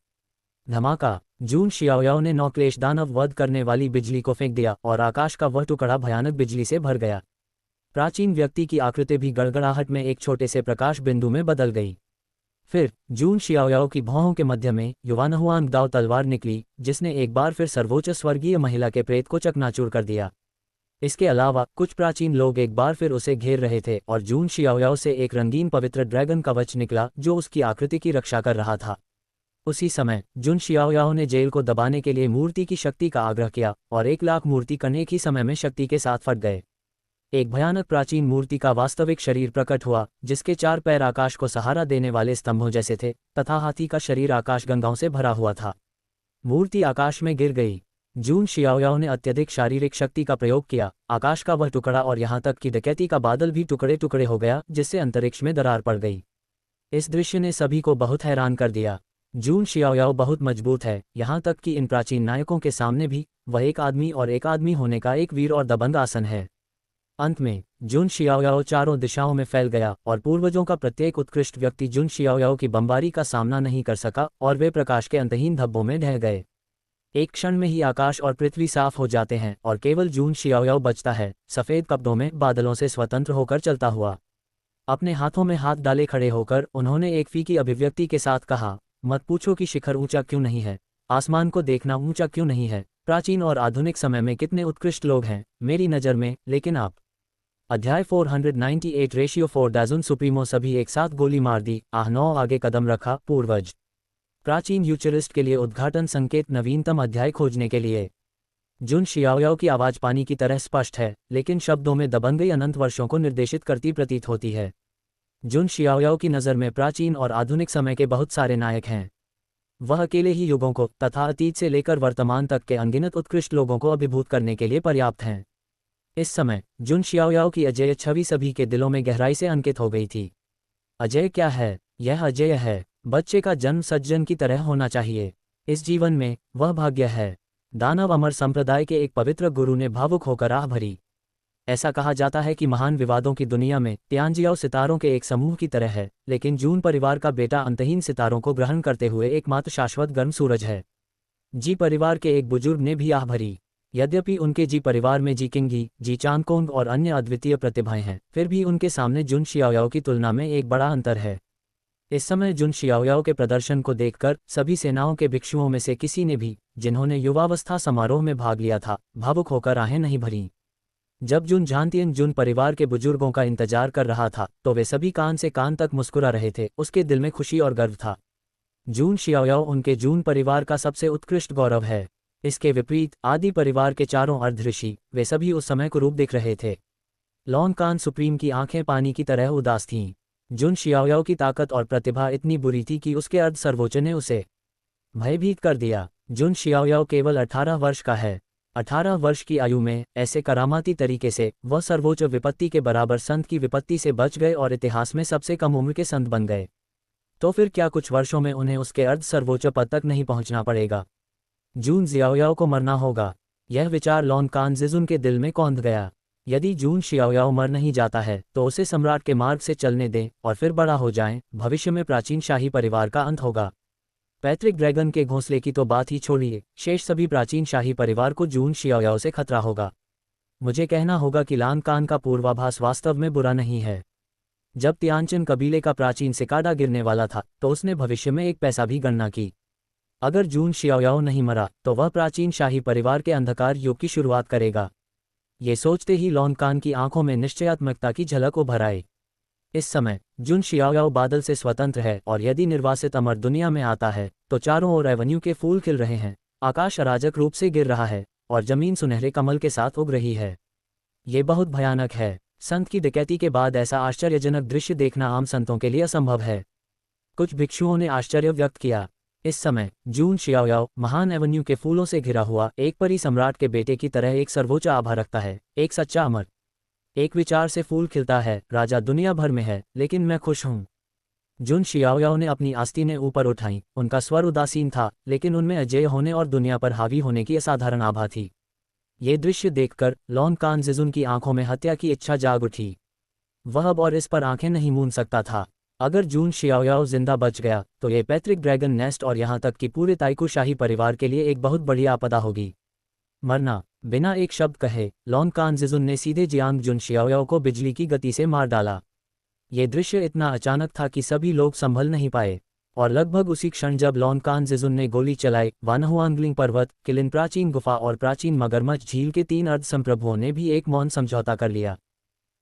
धमाका। जून शियाओयाओ ने 9 क्लेश दानव वध करने वाली बिजली को फेंक दिया और आकाश का वह टुकड़ा भयानक बिजली से भर गया। प्राचीन व्यक्ति की आकृति भी गड़गड़ाहट में एक छोटे से प्रकाश बिंदु में बदल गई। फिर जून शियाओयाओ की भौहों के मध्य में युवानहुआंग दाव तलवार निकली जिसने एक बार फिर सर्वोच्च स्वर्गीय महिला के प्रेत को चकनाचूर कर दिया। इसके अलावा कुछ प्राचीन लोग एक बार फिर उसे घेर रहे थे और जून शियाओयाओ से एक रंगीन पवित्र ड्रैगन कवच निकला जो उसकी आकृति की रक्षा कर रहा था। उसी समय जुन शियाओयाओ ने जेल को दबाने के लिए मूर्ति की शक्ति का आग्रह किया और 1 लाख मूर्ति कण एक ही समय में शक्ति के साथ फट गए। एक भयानक प्राचीन मूर्ति का वास्तविक शरीर प्रकट हुआ, जिसके 4 पैर आकाश को सहारा देने वाले स्तंभों जैसे थे, तथा हाथी का शरीर आकाश गंगाओं से भरा हुआ था। मूर्ति आकाश में गिर गई। जून शियाओयाओ ने अत्यधिक शारीरिक शक्ति का प्रयोग किया, आकाश का वह टुकड़ा और यहाँ तक कि डकैती का बादल भी टुकड़े टुकड़े हो गया, जिससे अंतरिक्ष में दरार पड़ गई। इस दृश्य ने सभी को बहुत हैरान कर दिया। जून शियाओयाओ बहुत मजबूत है, यहाँ तक कि इन प्राचीन नायकों के सामने भी वह एक आदमी और एक आदमी होने का एक वीर और दबंग आसन है। अंत में जून शियाओयाओ चारों दिशाओं में फैल गया और पूर्वजों का प्रत्येक उत्कृष्ट व्यक्ति जून शियाओयाओ की बमबारी का सामना नहीं कर सका और वे प्रकाश के अंतहीन धब्बों में ढह गए। एक क्षण में ही आकाश और पृथ्वी साफ हो जाते हैं और केवल जून शियाओयाओ बचता है, सफ़ेद कपड़ों में बादलों से स्वतंत्र होकर चलता हुआ। अपने हाथों में हाथ डाले खड़े होकर उन्होंने एक फीकी अभिव्यक्ति के साथ कहा, मत पूछो कि शिखर ऊंचा क्यों नहीं है, आसमान को देखना ऊंचा क्यों नहीं है। प्राचीन और आधुनिक समय में कितने उत्कृष्ट लोग हैं मेरी नज़र में, लेकिन आप। अध्याय 498 रेशियो 4 डाजुन सुप्रीमो सभी एक साथ गोली मार दी। 9 आगे कदम रखा पूर्वज। प्राचीन यूचरिस्ट के लिए उद्घाटन संकेत नवीनतम अध्याय खोजने के लिए। जुन शियाओयाओ की आवाज़ पानी की तरह स्पष्ट है, लेकिन शब्दों में दबंगई अनंत वर्षों को निर्देशित करती प्रतीत होती है। जुन शियाओयाओ की नज़र में प्राचीन और आधुनिक समय के बहुत सारे नायक हैं। वह अकेले ही युगों को तथा अतीत से लेकर वर्तमान तक के अनगिनत उत्कृष्ट लोगों को अभिभूत करने के लिए पर्याप्त हैं। इस समय जुन शियाओयाओ की अजेय छवि सभी के दिलों में गहराई से अंकित हो गई थी। अजेय क्या है? यह अजेय है। बच्चे का जन्म सज्जन की तरह होना चाहिए। इस जीवन में वह भाग्य है। दानव अमर संप्रदाय के एक पवित्र गुरु ने भावुक होकर आह भरी। ऐसा कहा जाता है कि महान विवादों की दुनिया में तियानजियाओ सितारों के एक समूह की तरह है, लेकिन जून परिवार का बेटा अंतहीन सितारों को ग्रहण करते हुए एकमात्र शाश्वत गर्म सूरज है। जी परिवार के एक बुजुर्ग ने भी आह भरी। यद्यपि उनके जी परिवार में जी किंगी, जी चांगकोंग और अन्य अद्वितीय प्रतिभाएं हैं, फिर भी उनके सामने जुन शियाओयाओ की तुलना में एक बड़ा अंतर है। इस समय जुन शियाओयाओ के प्रदर्शन को देखकर सभी सेनाओं के भिक्षुओं में से किसी ने भी, जिन्होंने युवावस्था समारोह में भाग लिया था, भावुक होकर आहें नहीं भरीं। जब जुन झांतियन जुन परिवार के बुजुर्गों का इंतजार कर रहा था, तो वे सभी कान से कान तक मुस्कुरा रहे थे। उसके दिल में खुशी और गर्व था। जून शियाओयाओ उनके जून परिवार का सबसे उत्कृष्ट गौरव है। इसके विपरीत आदि परिवार के चारों अर्धऋषि, वे सभी उस समय कुरूप दिख रहे थे। लॉन कान सुप्रीम की आंखें पानी की तरह उदास थीं। जुन शियाओयाओ की ताकत और प्रतिभा इतनी बुरी थी कि उसके अर्ध सर्वोच्च ने उसे भयभीत कर दिया। जुन शियाओयाओ केवल 18 वर्ष का है। 18 वर्ष की आयु में ऐसे करामाती तरीके से वह सर्वोच्च विपत्ति के बराबर संत की विपत्ति से बच गए और इतिहास में सबसे कम उम्र के संत बन गए। तो फिर क्या कुछ वर्षों में उन्हें उसके अर्ध सर्वोच्च पद तक नहीं पहुंचना पड़ेगा? जून शियाओयाओ को मरना होगा। यह विचार लॉन कान जिजुन के दिल में कौंध गया। यदि जून शियाओयाओ मर नहीं जाता है तो उसे सम्राट के मार्ग से चलने दें और फिर बड़ा हो जाएं। भविष्य में प्राचीन शाही परिवार का अंत होगा। पैट्रिक ड्रैगन के घोंसले की तो बात ही छोड़िए, शेष सभी प्राचीन शाही परिवार को जून शियाओयाओ से खतरा होगा। मुझे कहना होगा कि लान कान का पूर्वाभास वास्तव में बुरा नहीं है। जब तियानचिन कबीले का प्राचीन सिकाडा गिरने वाला था, तो उसने भविष्य में एक पैसा भी गणना की। अगर जून शियाओयाओ नहीं मरा तो वह प्राचीन शाही परिवार के अंधकार युग की शुरुआत करेगा। ये सोचते ही लॉन कान की आंखों में निश्चयात्मकता की झलक उभर आई। इस समय जुन शियाओयाओ बादल से स्वतंत्र है और यदि निर्वासित अमर दुनिया में आता है तो चारों ओर एवेन्यू के फूल खिल रहे हैं, आकाश अराजक रूप से गिर रहा है और जमीन सुनहरे कमल के साथ उग रही है। ये बहुत भयानक है। संत की डकैती के बाद ऐसा आश्चर्यजनक दृश्य देखना आम संतों के लिए असंभव है। कुछ भिक्षुओं ने आश्चर्य व्यक्त किया। इस समय जून शियाओयाओ महान एवेन्यू के फूलों से घिरा हुआ एक परी सम्राट के बेटे की तरह एक सर्वोच्च आभा रखता है, एक सच्चा अमर। एक विचार से फूल खिलता है, राजा दुनिया भर में है, लेकिन मैं खुश हूँ। जुन शियाओयाओ ने अपनी आस्तीनें ऊपर उठाईं। उनका स्वर उदासीन था, लेकिन उनमें अजेय होने और दुनिया पर हावी होने की असाधारण आभा थी। ये दृश्य देखकर लॉन कान जिजुन की आंखों में हत्या की इच्छा जाग उठी। वह अब और इस पर आंखें नहीं मूंद सकता था। अगर जून शियाओयाओ जिंदा बच गया तो ये पैट्रिक ड्रैगन नेस्ट और यहाँ तक कि पूरे ताइकू शाही परिवार के लिए एक बहुत बड़ी आपदा होगी। मरना। बिना एक शब्द कहे लॉन कान जिजुन ने सीधे जियांग जुन शियाओयाओ को बिजली की गति से मार डाला। ये दृश्य इतना अचानक था कि सभी लोग संभल नहीं पाए, और लगभग उसी क्षण जब लॉन कान जिजुन ने गोली चलाई, वानहुआंगलिंग पर्वत, किलिन प्राचीन गुफा और प्राचीन मगरमच्छ झील के 3 अर्धसंप्रभुओं ने भी एक मौन समझौता कर लिया।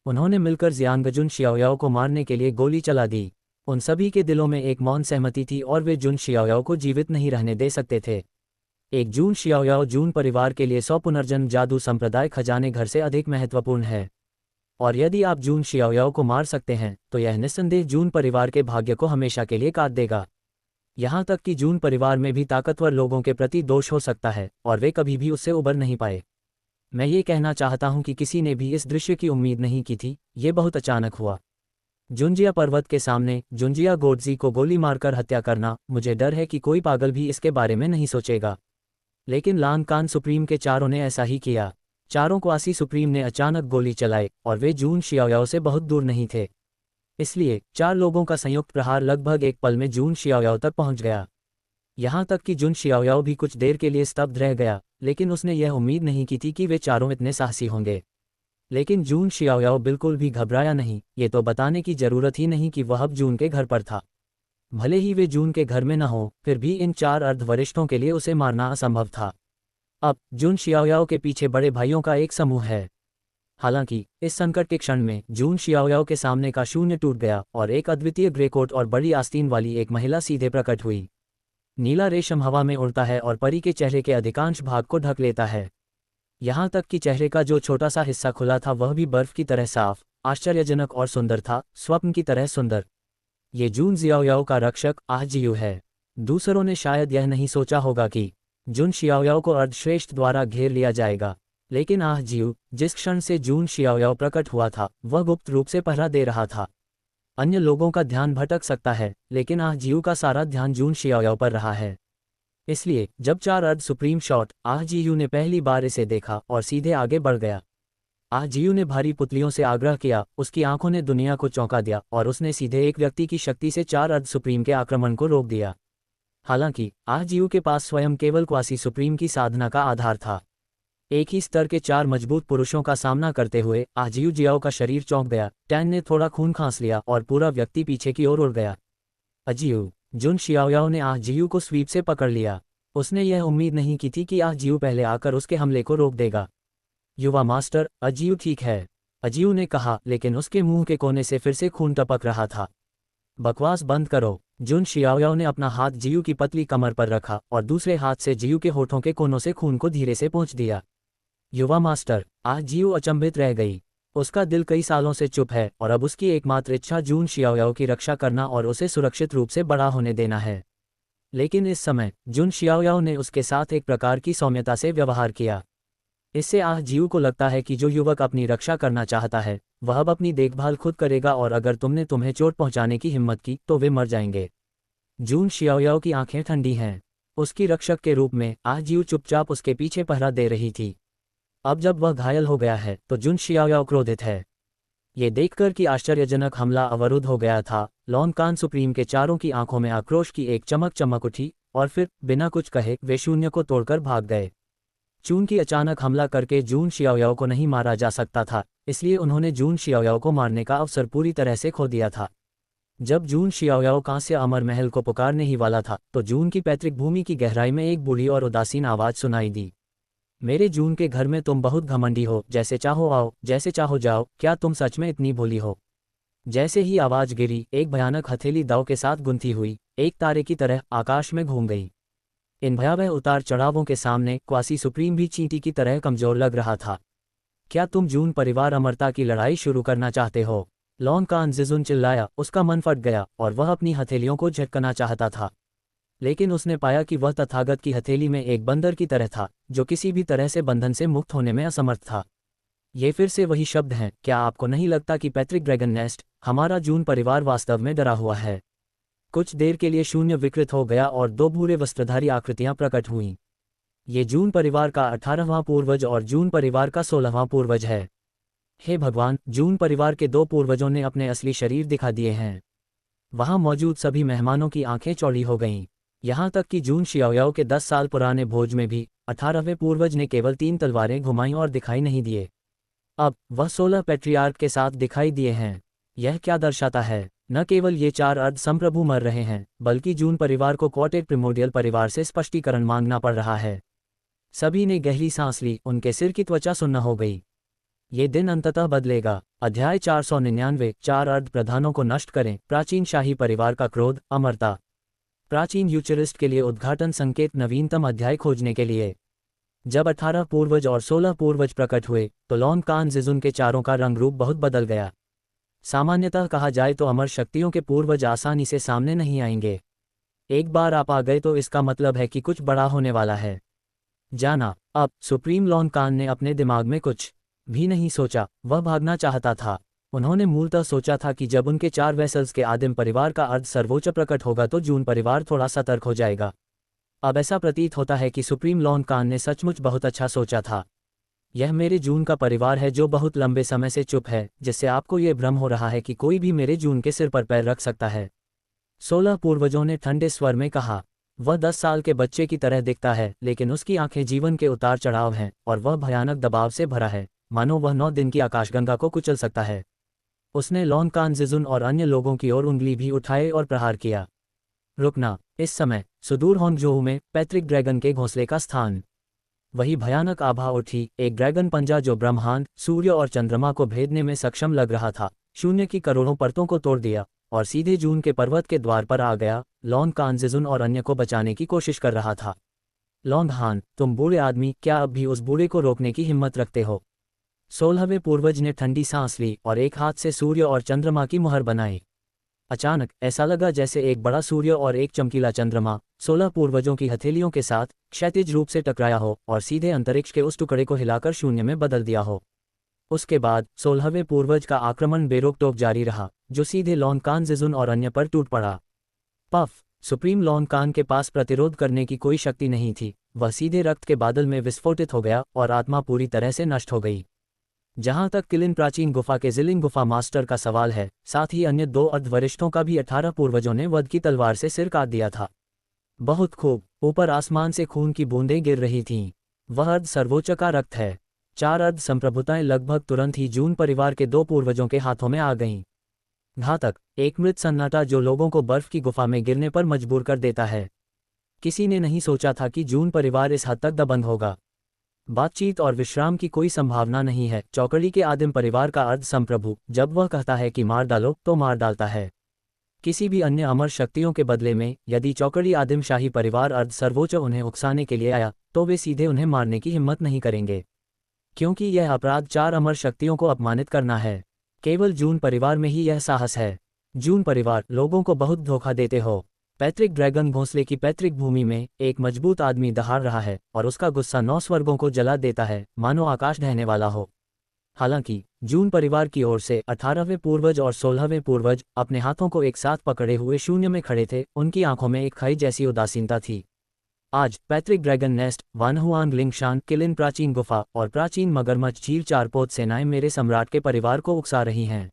उन्होंने मिलकर जियांग जुन शियाओयाओ को मारने के लिए गोली चला दी। उन सभी के दिलों में एक मौन सहमति थी और वे जुन शियाओयाओ को जीवित नहीं रहने दे सकते थे। एक जून शियाओयाओ जून परिवार के लिए 100 पुनर्जन्म जादू संप्रदाय खजाने घर से अधिक महत्वपूर्ण है। और यदि आप जून शियाओयाओ को मार सकते हैं तो यह निस्संदेह जून परिवार के भाग्य को हमेशा के लिए काट देगा। यहाँ तक कि जून परिवार में भी ताकतवर लोगों के प्रति दोष हो सकता है और वे कभी भी उससे उबर नहीं पाए। मैं ये कहना चाहता हूँ कि किसी ने भी इस दृश्य की उम्मीद नहीं की थी, ये बहुत अचानक हुआ। जुंजिया पर्वत के सामने जुंजिया गोडजी को गोली मारकर हत्या करना, मुझे डर है कि कोई पागल भी इसके बारे में नहीं सोचेगा। लेकिन लान कान सुप्रीम के चारों ने ऐसा ही किया। चारों क्वासी सुप्रीम ने अचानक गोली चलाई और वे जून शियाओयाओ से बहुत दूर नहीं थे। इसलिए 4 लोगों का संयुक्त प्रहार लगभग एक पल में जून शियाओयाओ तक पहुंच गया। यहाँ तक कि जून शियाओयाओ भी कुछ देर के लिए स्तब्ध रह गया, लेकिन उसने यह उम्मीद नहीं की थी कि वे चारों इतने साहसी होंगे। लेकिन जून शियाओयाओ बिल्कुल भी घबराया नहीं, ये तो बताने की जरूरत ही नहीं कि वह अब जून के घर पर था। भले ही वे जून के घर में न हो, फिर भी इन 4 अर्धवरिष्ठों के लिए उसे मारना असंभव था। अब जून शियाओयाओ के पीछे बड़े भाइयों का एक समूह है। हालांकि इस संकट के क्षण में जून शियाओयाओ के सामने का शून्य टूट गया और एक अद्वितीय ग्रे कोट और बड़ी आस्तीन वाली एक महिला सीधे प्रकट हुई। नीला रेशम हवा में उड़ता है और परी के चेहरे के अधिकांश भाग को ढक लेता है। यहाँ तक कि चेहरे का जो छोटा सा हिस्सा खुला था वह भी बर्फ की तरह साफ, आश्चर्यजनक और सुंदर था, स्वप्न की तरह सुंदर। ये जून शियाओयाओ का रक्षक आह जियू है। दूसरों ने शायद यह नहीं सोचा होगा कि जून शियाओयाओ को अर्धश्रेष्ठ द्वारा घेर लिया जाएगा, लेकिन आह जियू, जिस क्षण से जून शियाओयाओ प्रकट हुआ था, वह गुप्त रूप से पहरा दे रहा था। अन्य लोगों का ध्यान भटक सकता है, लेकिन आह जियू का सारा ध्यान जून शियाओयाओ पर रहा है। इसलिए जब 4 अर्ध सुप्रीम शॉट आह जियू ने पहली बार इसे देखा और सीधे आगे बढ़ गया। आह जियू ने भारी पुतलियों से आग्रह किया, उसकी आंखों ने दुनिया को चौंका दिया और उसने सीधे एक व्यक्ति की शक्ति से 4 अर्ध सुप्रीम के आक्रमण को रोक दिया। हालांकि आह जियू के पास स्वयं केवल क्वासी सुप्रीम की साधना का आधार था। एक ही स्तर के 4 मजबूत पुरुषों का सामना करते हुए आह जियू जियाओ का शरीर चौंक गया। टैन ने थोड़ा खून खांस लिया और पूरा व्यक्ति पीछे की ओर उड़ गया। अजियू, जुन शियाओयाओ ने आह जियू को स्वीप से पकड़ लिया। उसने यह उम्मीद नहीं की थी कि आह जियू पहले आकर उसके हमले को रोक देगा। युवा मास्टर, अजियू ठीक है, अजियू ने कहा, लेकिन उसके मुंह के कोने से फिर से खून टपक रहा था। बकवास बंद करो। जुन शियाओयाओ ने अपना हाथ जियू की पतली कमर पर रखा और दूसरे हाथ से जियू के होठों के कोनों से खून को धीरे से पोंछ दिया। युवा मास्टर, आह जियू अचंभित रह गई। उसका दिल कई सालों से चुप है और अब उसकी एकमात्र इच्छा जून शियाओयाओ की रक्षा करना और उसे सुरक्षित रूप से बड़ा होने देना है। लेकिन इस समय जुन शियाओयाओ ने उसके साथ एक प्रकार की सौम्यता से व्यवहार किया। इससे आह जियू को लगता है कि जो युवक अपनी रक्षा करना चाहता है वह अब अपनी देखभाल खुद करेगा और अगर तुमने तुम्हें चोट पहुंचाने की हिम्मत की तो वे मर जाएंगे। जून शियाओयाओ की आंखें ठंडी हैं। उसकी रक्षक के रूप में आह जियू चुपचाप उसके पीछे पहरा दे रही थी। अब जब वह घायल हो गया है तो जुन शियाओयाओ क्रोधित है। ये देखकर कि आश्चर्यजनक हमला अवरुद्ध हो गया था, लॉन कान सुप्रीम के चारों की आंखों में आक्रोश की एक चमक चमक उठी और फिर बिना कुछ कहे वे शून्य को तोड़कर भाग गए। चून की अचानक हमला करके जून शियाओयाओ को नहीं मारा जा सकता था, इसलिए उन्होंने जून शियाओयाओ को मारने का अवसर पूरी तरह से खो दिया था। जब जून शियाओयाओ कांस्य अमर महल को पुकारने ही वाला था तो जून की पैतृक भूमि की गहराई में एक बूढ़ी और उदासीन आवाज सुनाई दी। मेरे जून के घर में तुम बहुत घमंडी हो, जैसे चाहो आओ, जैसे चाहो जाओ, क्या तुम सच में इतनी भोली हो? जैसे ही आवाज गिरी, एक भयानक हथेली दाव के साथ गुंथी हुई एक तारे की तरह आकाश में घूम गई। इन भयावह उतार चढ़ावों के सामने क्वासी सुप्रीम भी चींटी की तरह कमजोर लग रहा था। क्या तुम जून परिवार अमरता की लड़ाई शुरू करना चाहते हो? लॉन कान जिजुन चिल्लाया। उसका मन फट गया और वह अपनी हथेलियों को झटकना चाहता था, लेकिन उसने पाया कि वह तथागत की हथेली में एक बंदर की तरह था जो किसी भी तरह से बंधन से मुक्त होने में असमर्थ था। ये फिर से वही शब्द हैं। क्या आपको नहीं लगता कि पैट्रिक ड्रैगन नेस्ट, हमारा जून परिवार वास्तव में डरा हुआ है? कुछ देर के लिए शून्य विकृत हो गया और 2 भूरे वस्त्रधारी आकृतियां प्रकट हुईं। ये जून परिवार का 18वां पूर्वज और जून परिवार का 16वां पूर्वज है। हे भगवान, जून परिवार के 2 पूर्वजों ने अपने असली शरीर दिखा दिए हैं। वहां मौजूद सभी मेहमानों की आंखें चौड़ी हो गईं। यहाँ तक कि जून शियाओयाओ के 10 साल पुराने भोज में भी 18वें पूर्वज ने केवल 3 तलवारें घुमाईं और दिखाई नहीं दिए। अब वह 16 पैट्रियार्क के साथ दिखाई दिए हैं। यह क्या दर्शाता है? न केवल ये 4 अर्ध संप्रभु मर रहे हैं, बल्कि जून परिवार को क्वार्टेट प्रिमोडियल परिवार से स्पष्टीकरण मांगना पड़ रहा है। सभी ने गहरी सांस ली, उनके सिर की त्वचा सुन्न हो गई। ये दिन अंततः बदलेगा। अध्याय 499। 4 अर्ध प्रधानों को नष्ट करें। प्राचीन शाही परिवार का क्रोध, अमरता। प्राचीन यूचरिस्ट के लिए उद्घाटन संकेत। नवीनतम अध्याय खोजने के लिए जब 18 पूर्वज और 16 पूर्वज प्रकट हुए तो लॉन्ग कान जिजुन के चारों का रंग रूप बहुत बदल गया। सामान्यतः कहा जाए तो अमर शक्तियों के पूर्वज आसानी से सामने नहीं आएंगे। एक बार आप आ गए तो इसका मतलब है कि कुछ बड़ा होने वाला है। जाना। अब सुप्रीम लॉन्ग कान ने अपने दिमाग में कुछ भी नहीं सोचा, वह भागना चाहता था। उन्होंने मूलतः सोचा था कि जब उनके 4 वेसल्स के आदिम परिवार का अर्ध सर्वोच्च प्रकट होगा तो जून परिवार थोड़ा सतर्क हो जाएगा। अब ऐसा प्रतीत होता है कि सुप्रीम लॉन्ग कान ने सचमुच बहुत अच्छा सोचा था। यह मेरे जून का परिवार है जो बहुत लंबे समय से चुप है, जिससे आपको ये भ्रम हो रहा है कि कोई भी मेरे जून के सिर पर पैर रख सकता है। 16 पूर्वजों ने ठंडे स्वर में कहा। वह 10 साल के बच्चे की तरह दिखता है, लेकिन उसकी आंखें जीवन के उतार चढ़ाव हैं और वह भयानक दबाव से भरा है, मानो वह 9 दिन की आकाशगंगा को कुचल सकता है। उसने लॉन्ग कान जिजुन और अन्य लोगों की ओर उंगली भी उठाए और प्रहार किया। रुकना। इस समय सुदूर होंगजोऊ में पैट्रिक ड्रैगन के घोंसले का स्थान। वही भयानक आभा उठी, एक ड्रैगन पंजा जो ब्रह्मांड, सूर्य और चंद्रमा को भेदने में सक्षम लग रहा था, शून्य की करोड़ों परतों को तोड़ दिया और सीधे जून के पर्वत के द्वार पर आ गया। लॉन्ग कान जिजुन और अन्य को बचाने की कोशिश कर रहा था। लॉन्ग हान, तुम बूढ़े आदमी, क्या अब भी उस बूढ़े को रोकने की हिम्मत रखते हो? 16वें पूर्वज ने ठंडी सांस ली और एक हाथ से सूर्य और चंद्रमा की मुहर बनाई। अचानक ऐसा लगा जैसे एक बड़ा सूर्य और एक चमकीला चंद्रमा 16 पूर्वजों की हथेलियों के साथ क्षैतिज रूप से टकराया हो और सीधे अंतरिक्ष के उस टुकड़े को हिलाकर शून्य में बदल दिया हो। उसके बाद 16वें पूर्वज का आक्रमण बेरोक-टोक जारी रहा, जो सीधे लॉन्ग कान जिजुन और अन्य पर टूट पड़ा। पफ। सुप्रीम लॉन्ग कान के पास प्रतिरोध करने की कोई शक्ति नहीं थी, वह सीधे रक्त के बादल में विस्फोटित हो गया और आत्मा पूरी तरह से नष्ट हो गई। जहां तक किलिन प्राचीन गुफा के जिलिंग गुफा मास्टर का सवाल है, साथ ही अन्य 2 अर्धवरिष्ठों का भी 18 पूर्वजों ने वध की तलवार से सिर काट दिया था। बहुत खूब। ऊपर आसमान से खून की बूंदें गिर रही थीं। वह अर्ध सर्वोच्च का रक्त है। 4 अर्ध संप्रभुताएं लगभग तुरंत ही जून परिवार के 2 पूर्वजों के हाथों में आ गईं। घातक, एक मृत सन्नाटा जो लोगों को बर्फ की गुफा में गिरने पर मजबूर कर देता है। किसी ने नहीं सोचा था कि जून परिवार इस हद तक दबंग होगा। बातचीत और विश्राम की कोई संभावना नहीं है। चौकड़ी के आदिम परिवार का अर्ध संप्रभु जब वह कहता है कि मार डालो तो मार डालता है। किसी भी अन्य अमर शक्तियों के बदले में यदि चौकड़ी आदिम शाही परिवार अर्ध सर्वोच्च उन्हें उकसाने के लिए आया तो वे सीधे उन्हें मारने की हिम्मत नहीं करेंगे, क्योंकि यह अपराध 4 अमर शक्तियों को अपमानित करना है। केवल जून परिवार में ही यह साहस है। जून परिवार, लोगों को बहुत धोखा देते हो। पैट्रिक ड्रैगन घोंसले की पैतृक भूमि में एक मजबूत आदमी दहाड़ रहा है और उसका गुस्सा 9 स्वर्गों को जला देता है, मानो आकाश ढहने वाला हो। हालांकि जून परिवार की ओर से 18वें पूर्वज और 16वें पूर्वज अपने हाथों को एक साथ पकड़े हुए शून्य में खड़े थे। उनकी आंखों में एक खाई जैसी उदासीनता थी। आज पैट्रिक ड्रैगन नेस्ट, वानहुआंग लिंगशान, किलिन प्राचीन गुफा और प्राचीन मगरमच्छ झील 4 पोत सेनाएं मेरे सम्राट के परिवार को उकसा रही हैं।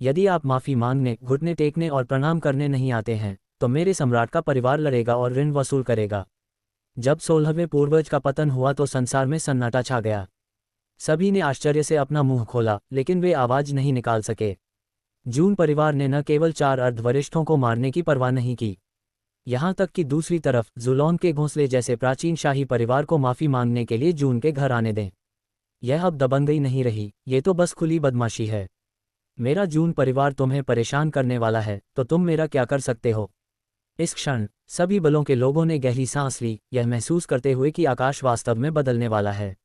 यदि आप माफी मांगने, घुटने टेकने और प्रणाम करने नहीं आते हैं तो मेरे सम्राट का परिवार लड़ेगा और ऋण वसूल करेगा। जब 16वें पूर्वज का पतन हुआ तो संसार में सन्नाटा छा गया। सभी ने आश्चर्य से अपना मुंह खोला, लेकिन वे आवाज नहीं निकाल सके। जून परिवार ने न केवल 4 अर्धवरिष्ठों को मारने की परवाह नहीं की, यहाँ तक कि दूसरी तरफ जुलॉन के घोंसले जैसे प्राचीन शाही परिवार को माफी मांगने के लिए जून के घर आने दें। यह अब दबंगई नहीं रही, ये तो बस खुली बदमाशी है। मेरा जून परिवार तुम्हें परेशान करने वाला है तो तुम मेरा क्या कर सकते हो? इस क्षण सभी बलों के लोगों ने गहरी सांस ली, यह महसूस करते हुए कि आकाश वास्तव में बदलने वाला है।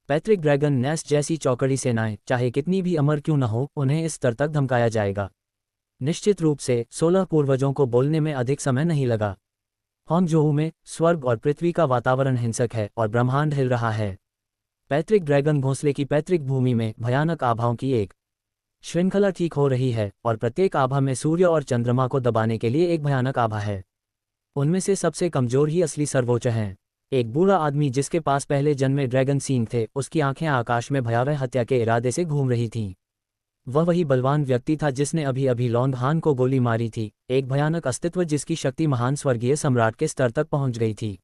पैट्रिक ड्रैगन नेस्ट जैसी चौकड़ी सेनाएं चाहे कितनी भी अमर क्यों न हो, उन्हें इस स्तर तक धमकाया जाएगा। निश्चित रूप से 16 पूर्वजों को बोलने में अधिक समय नहीं लगा। होंगजोऊ में स्वर्ग और पृथ्वी का वातावरण हिंसक है और ब्रह्मांड हिल रहा है। पैट्रिक ड्रैगन घोंसले की पैतृक भूमि में भयानक आभाओं की एक श्रृंखला ठीक हो रही है और प्रत्येक आभा में सूर्य और चंद्रमा को दबाने के लिए एक भयानक आभा है। उनमें से सबसे कमजोर ही असली सर्वोच्च हैं। एक बूढ़ा आदमी जिसके पास पहले जन्मे ड्रैगन सींग थे, उसकी आंखें आकाश में भयावह हत्या के इरादे से घूम रही थीं। वह वही बलवान व्यक्ति था जिसने अभी अभी लॉन्ग हान को गोली मारी थी, एक भयानक अस्तित्व जिसकी शक्ति महान स्वर्गीय सम्राट के स्तर तक पहुंच गई थी।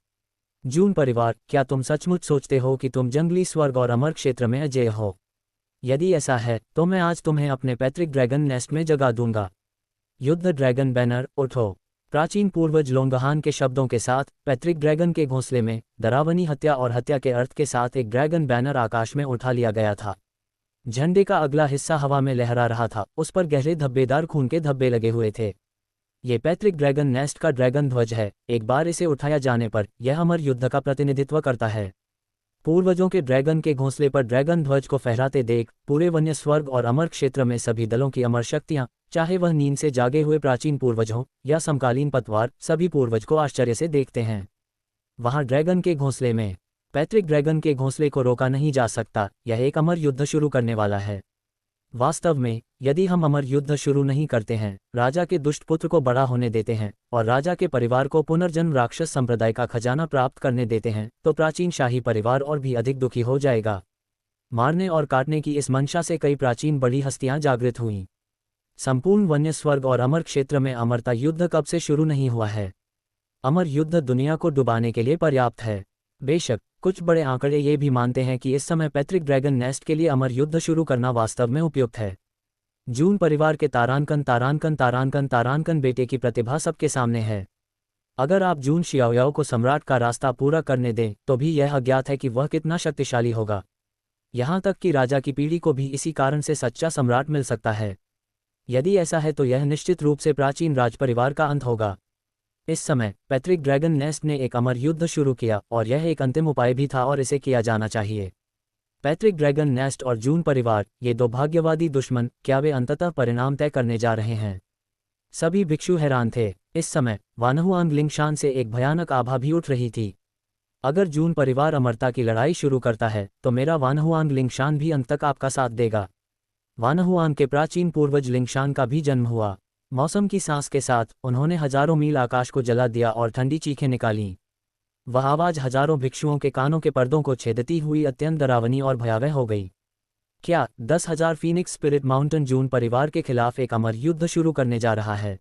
जून परिवार, क्या तुम सचमुच सोचते हो कि तुम जंगली स्वर्ग और अमर क्षेत्र में अजेय हो? यदि ऐसा है तो मैं आज तुम्हें अपने पैट्रिक ड्रैगन नेस्ट में जगा दूंगा। युद्ध ड्रैगन बैनर उठो। प्राचीन पूर्वज लोंगहान के शब्दों के साथ पैट्रिक ड्रैगन के घोंसले में डरावनी हत्या और हत्या के अर्थ के साथ एक ड्रैगन बैनर आकाश में उठा लिया गया था। झंडे का अगला हिस्सा हवा में लहरा रहा था, उस पर गहरे धब्बेदार खून के धब्बे लगे हुए थे। ये पैट्रिक ड्रैगन नेस्ट का ड्रैगन ध्वज है। एक बार इसे उठाया जाने पर यह अमर युद्ध का प्रतिनिधित्व करता है। पूर्वजों के ड्रैगन के घोंसले पर ड्रैगन ध्वज को फहराते देख पूरे वन्य स्वर्ग और अमर क्षेत्र में सभी दलों की अमर शक्तियां, चाहे वह नींद से जागे हुए प्राचीन पूर्वज हों या समकालीन पतवार, सभी पूर्वज को आश्चर्य से देखते हैं। वहां ड्रैगन के घोंसले में पैट्रिक ड्रैगन के घोंसले को रोका नहीं जा सकता, यह एक अमर युद्ध शुरू करने वाला है। वास्तव में यदि हम अमर युद्ध शुरू नहीं करते हैं, राजा के दुष्ट पुत्र को बड़ा होने देते हैं और राजा के परिवार को पुनर्जन्म राक्षस संप्रदाय का खजाना प्राप्त करने देते हैं, तो प्राचीन शाही परिवार और भी अधिक दुखी हो जाएगा। मारने और काटने की इस मंशा से कई प्राचीन बड़ी हस्तियां जागृत हुईं। संपूर्ण वन्य स्वर्ग और अमर क्षेत्र में अमरता युद्ध कब से शुरू नहीं हुआ है। अमर युद्ध दुनिया को डुबाने के लिए पर्याप्त है। बेशक कुछ बड़े आंकड़े ये भी मानते हैं कि इस समय पैट्रिक ड्रैगन नेस्ट के लिए अमर युद्ध शुरू करना वास्तव में उपयुक्त है। जून परिवार के तारांकन बेटे की प्रतिभा सबके सामने है। अगर आप जून शियाओयाओ को सम्राट का रास्ता पूरा करने दें तो भी यह अज्ञात है कि वह कितना शक्तिशाली होगा। यहाँ तक कि राजा की पीढ़ी को भी इसी कारण से सच्चा सम्राट मिल सकता है। यदि ऐसा है तो यह निश्चित रूप से प्राचीन राजपरिवार का अंत होगा। इस समय पैट्रिक ड्रैगन नेस्ट ने एक अमर युद्ध शुरू किया और यह एक अंतिम उपाय भी था और इसे किया जाना चाहिए। पैट्रिक ड्रैगन नेस्ट और जून परिवार, ये दो भाग्यवादी दुश्मन, क्या वे अंततः परिणाम तय करने जा रहे हैं? सभी भिक्षु हैरान थे। इस समय वानहुआंग लिंगशान से एक भयानक आभा भी उठ रही थी। अगर जून परिवार अमरता की लड़ाई शुरू करता है तो मेरा वानहुआंग लिंगशान भी अंत तक आपका साथ देगा। वानहुआंग के प्राचीन पूर्वज लिंगशान का भी जन्म हुआ। मौसम की सांस के साथ उन्होंने हजारों मील आकाश को जला दिया और ठंडी चीखें निकालीं। वह आवाज हजारों भिक्षुओं के कानों के पर्दों को छेदती हुई अत्यंत डरावनी और भयावह हो गई। क्या 10,000 फीनिक्स स्पिरिट माउंटेन जून परिवार के खिलाफ एक अमर युद्ध शुरू करने जा रहा है?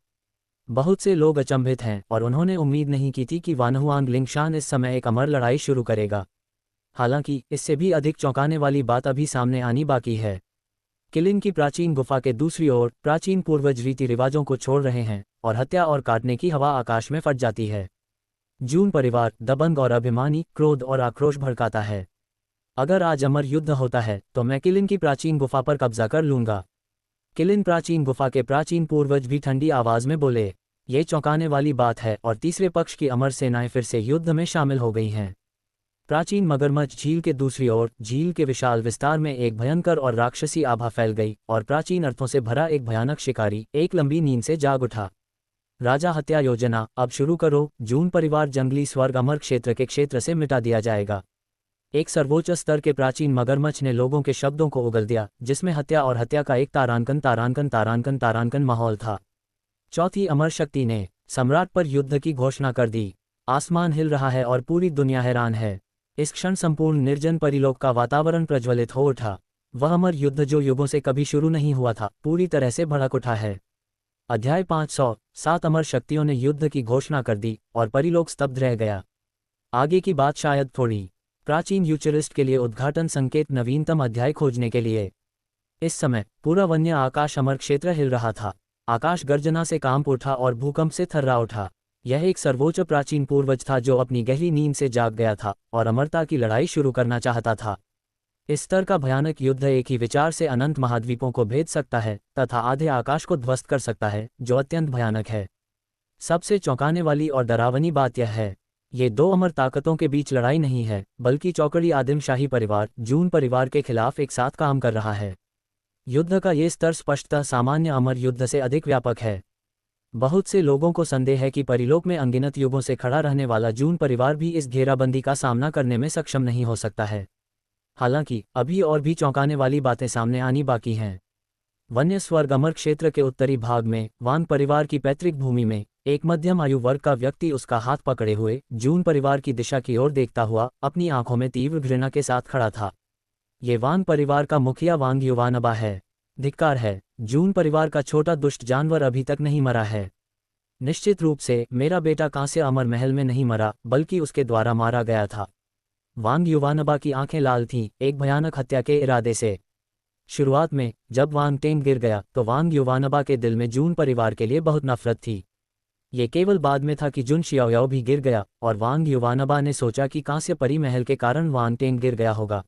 बहुत से लोग अचंभित हैं और उन्होंने उम्मीद नहीं की थी कि वानहुआंग लिंगशान इस समय एक अमर लड़ाई शुरू करेगा। हालांकि इससे भी अधिक चौंकाने वाली बात अभी सामने आनी बाकी है। किलिन की प्राचीन गुफा के दूसरी ओर प्राचीन पूर्वज रीति रिवाजों को छोड़ रहे हैं और हत्या और काटने की हवा आकाश में फट जाती है। जून परिवार दबंग और अभिमानी, क्रोध और आक्रोश भड़काता है। अगर आज अमर युद्ध होता है तो मैं किलिन की प्राचीन गुफा पर कब्जा कर लूंगा। किलिन प्राचीन गुफा के प्राचीन पूर्वज भी ठंडी आवाज में बोले। ये चौंकाने वाली बात है और तीसरे पक्ष की अमर सेनाएं फिर से युद्ध में शामिल हो गई हैं। प्राचीन मगरमच्छ झील के दूसरी ओर झील के विशाल विस्तार में एक भयंकर और राक्षसी आभा फैल गई और प्राचीन अर्थों से भरा एक भयानक शिकारी एक लंबी नींद से जाग उठा। राजा हत्या योजना अब शुरू करो। जून परिवार जंगली स्वर्ग अमर क्षेत्र के क्षेत्र से मिटा दिया जाएगा। एक सर्वोच्च स्तर के प्राचीन मगरमच्छ ने लोगों के शब्दों को उगल दिया, जिसमें हत्या और हत्या का एक तारांकन माहौल था। चौथी अमर शक्ति ने सम्राट पर युद्ध की घोषणा कर दी। आसमान हिल रहा है और पूरी दुनिया हैरान है। इस क्षण संपूर्ण निर्जन परिलोक का वातावरण प्रज्वलित हो उठा। वह अमर युद्ध जो युगों से कभी शुरू नहीं हुआ था, पूरी तरह से भड़क उठा है। अध्याय 507 अमर शक्तियों ने युद्ध की घोषणा कर दी और परिलोक स्तब्ध रह गया। आगे की बात शायद थोड़ी प्राचीन फ्यूचरिस्ट के लिए उद्घाटन संकेत नवीनतम अध्याय खोजने के लिए। इस समय पूरा वन्य आकाश अमर क्षेत्र हिल रहा था। आकाश गर्जना से कांप उठा और भूकंप से थर्रा उठा। यह एक सर्वोच्च प्राचीन पूर्वज था जो अपनी गहरी नींद से जाग गया था और अमरता की लड़ाई शुरू करना चाहता था। इस स्तर का भयानक युद्ध एक ही विचार से अनंत महाद्वीपों को भेद सकता है तथा आधे आकाश को ध्वस्त कर सकता है, जो अत्यंत भयानक है। सबसे चौंकाने वाली और डरावनी बात यह है, ये दो अमर ताकतों के बीच लड़ाई नहीं है, बल्कि चौकड़ी आदिम शाही परिवार जून परिवार के खिलाफ एक साथ काम कर रहा है। युद्ध का ये स्तर स्पष्टतः सामान्य अमर युद्ध से अधिक व्यापक है। बहुत से लोगों को संदेह है कि परिलोक में अनगिनत युगों से खड़ा रहने वाला जून परिवार भी इस घेराबंदी का सामना करने में सक्षम नहीं हो सकता है। हालांकि अभी और भी चौंकाने वाली बातें सामने आनी बाकी हैं। वन्य स्वर्ग अमर क्षेत्र के उत्तरी भाग में वांग परिवार की पैतृक भूमि में एक मध्यम आयु वर्ग का व्यक्ति उसका हाथ पकड़े हुए जून परिवार की दिशा की ओर देखता हुआ अपनी आंखों में तीव्र घृणा के साथ खड़ा था। ये वांग परिवार का मुखिया वांग युवानबा है। धिक्कार है, जून परिवार का छोटा दुष्ट जानवर अभी तक नहीं मरा है। निश्चित रूप से मेरा बेटा कांस्य अमर महल में नहीं मरा, बल्कि उसके द्वारा मारा गया था। वांग युवानबा की आंखें लाल थीं, एक भयानक हत्या के इरादे से। शुरुआत में जब वांग टेंग गिर गया तो वांग युवानबा के दिल में जून परिवार के लिए बहुत नफरत थी। ये केवल बाद में था कि जुन शियाओयाओ भी गिर गया और वांग युवानबा ने सोचा कि कांस्य परी महल के कारण वांग टेंग गिर गया होगा।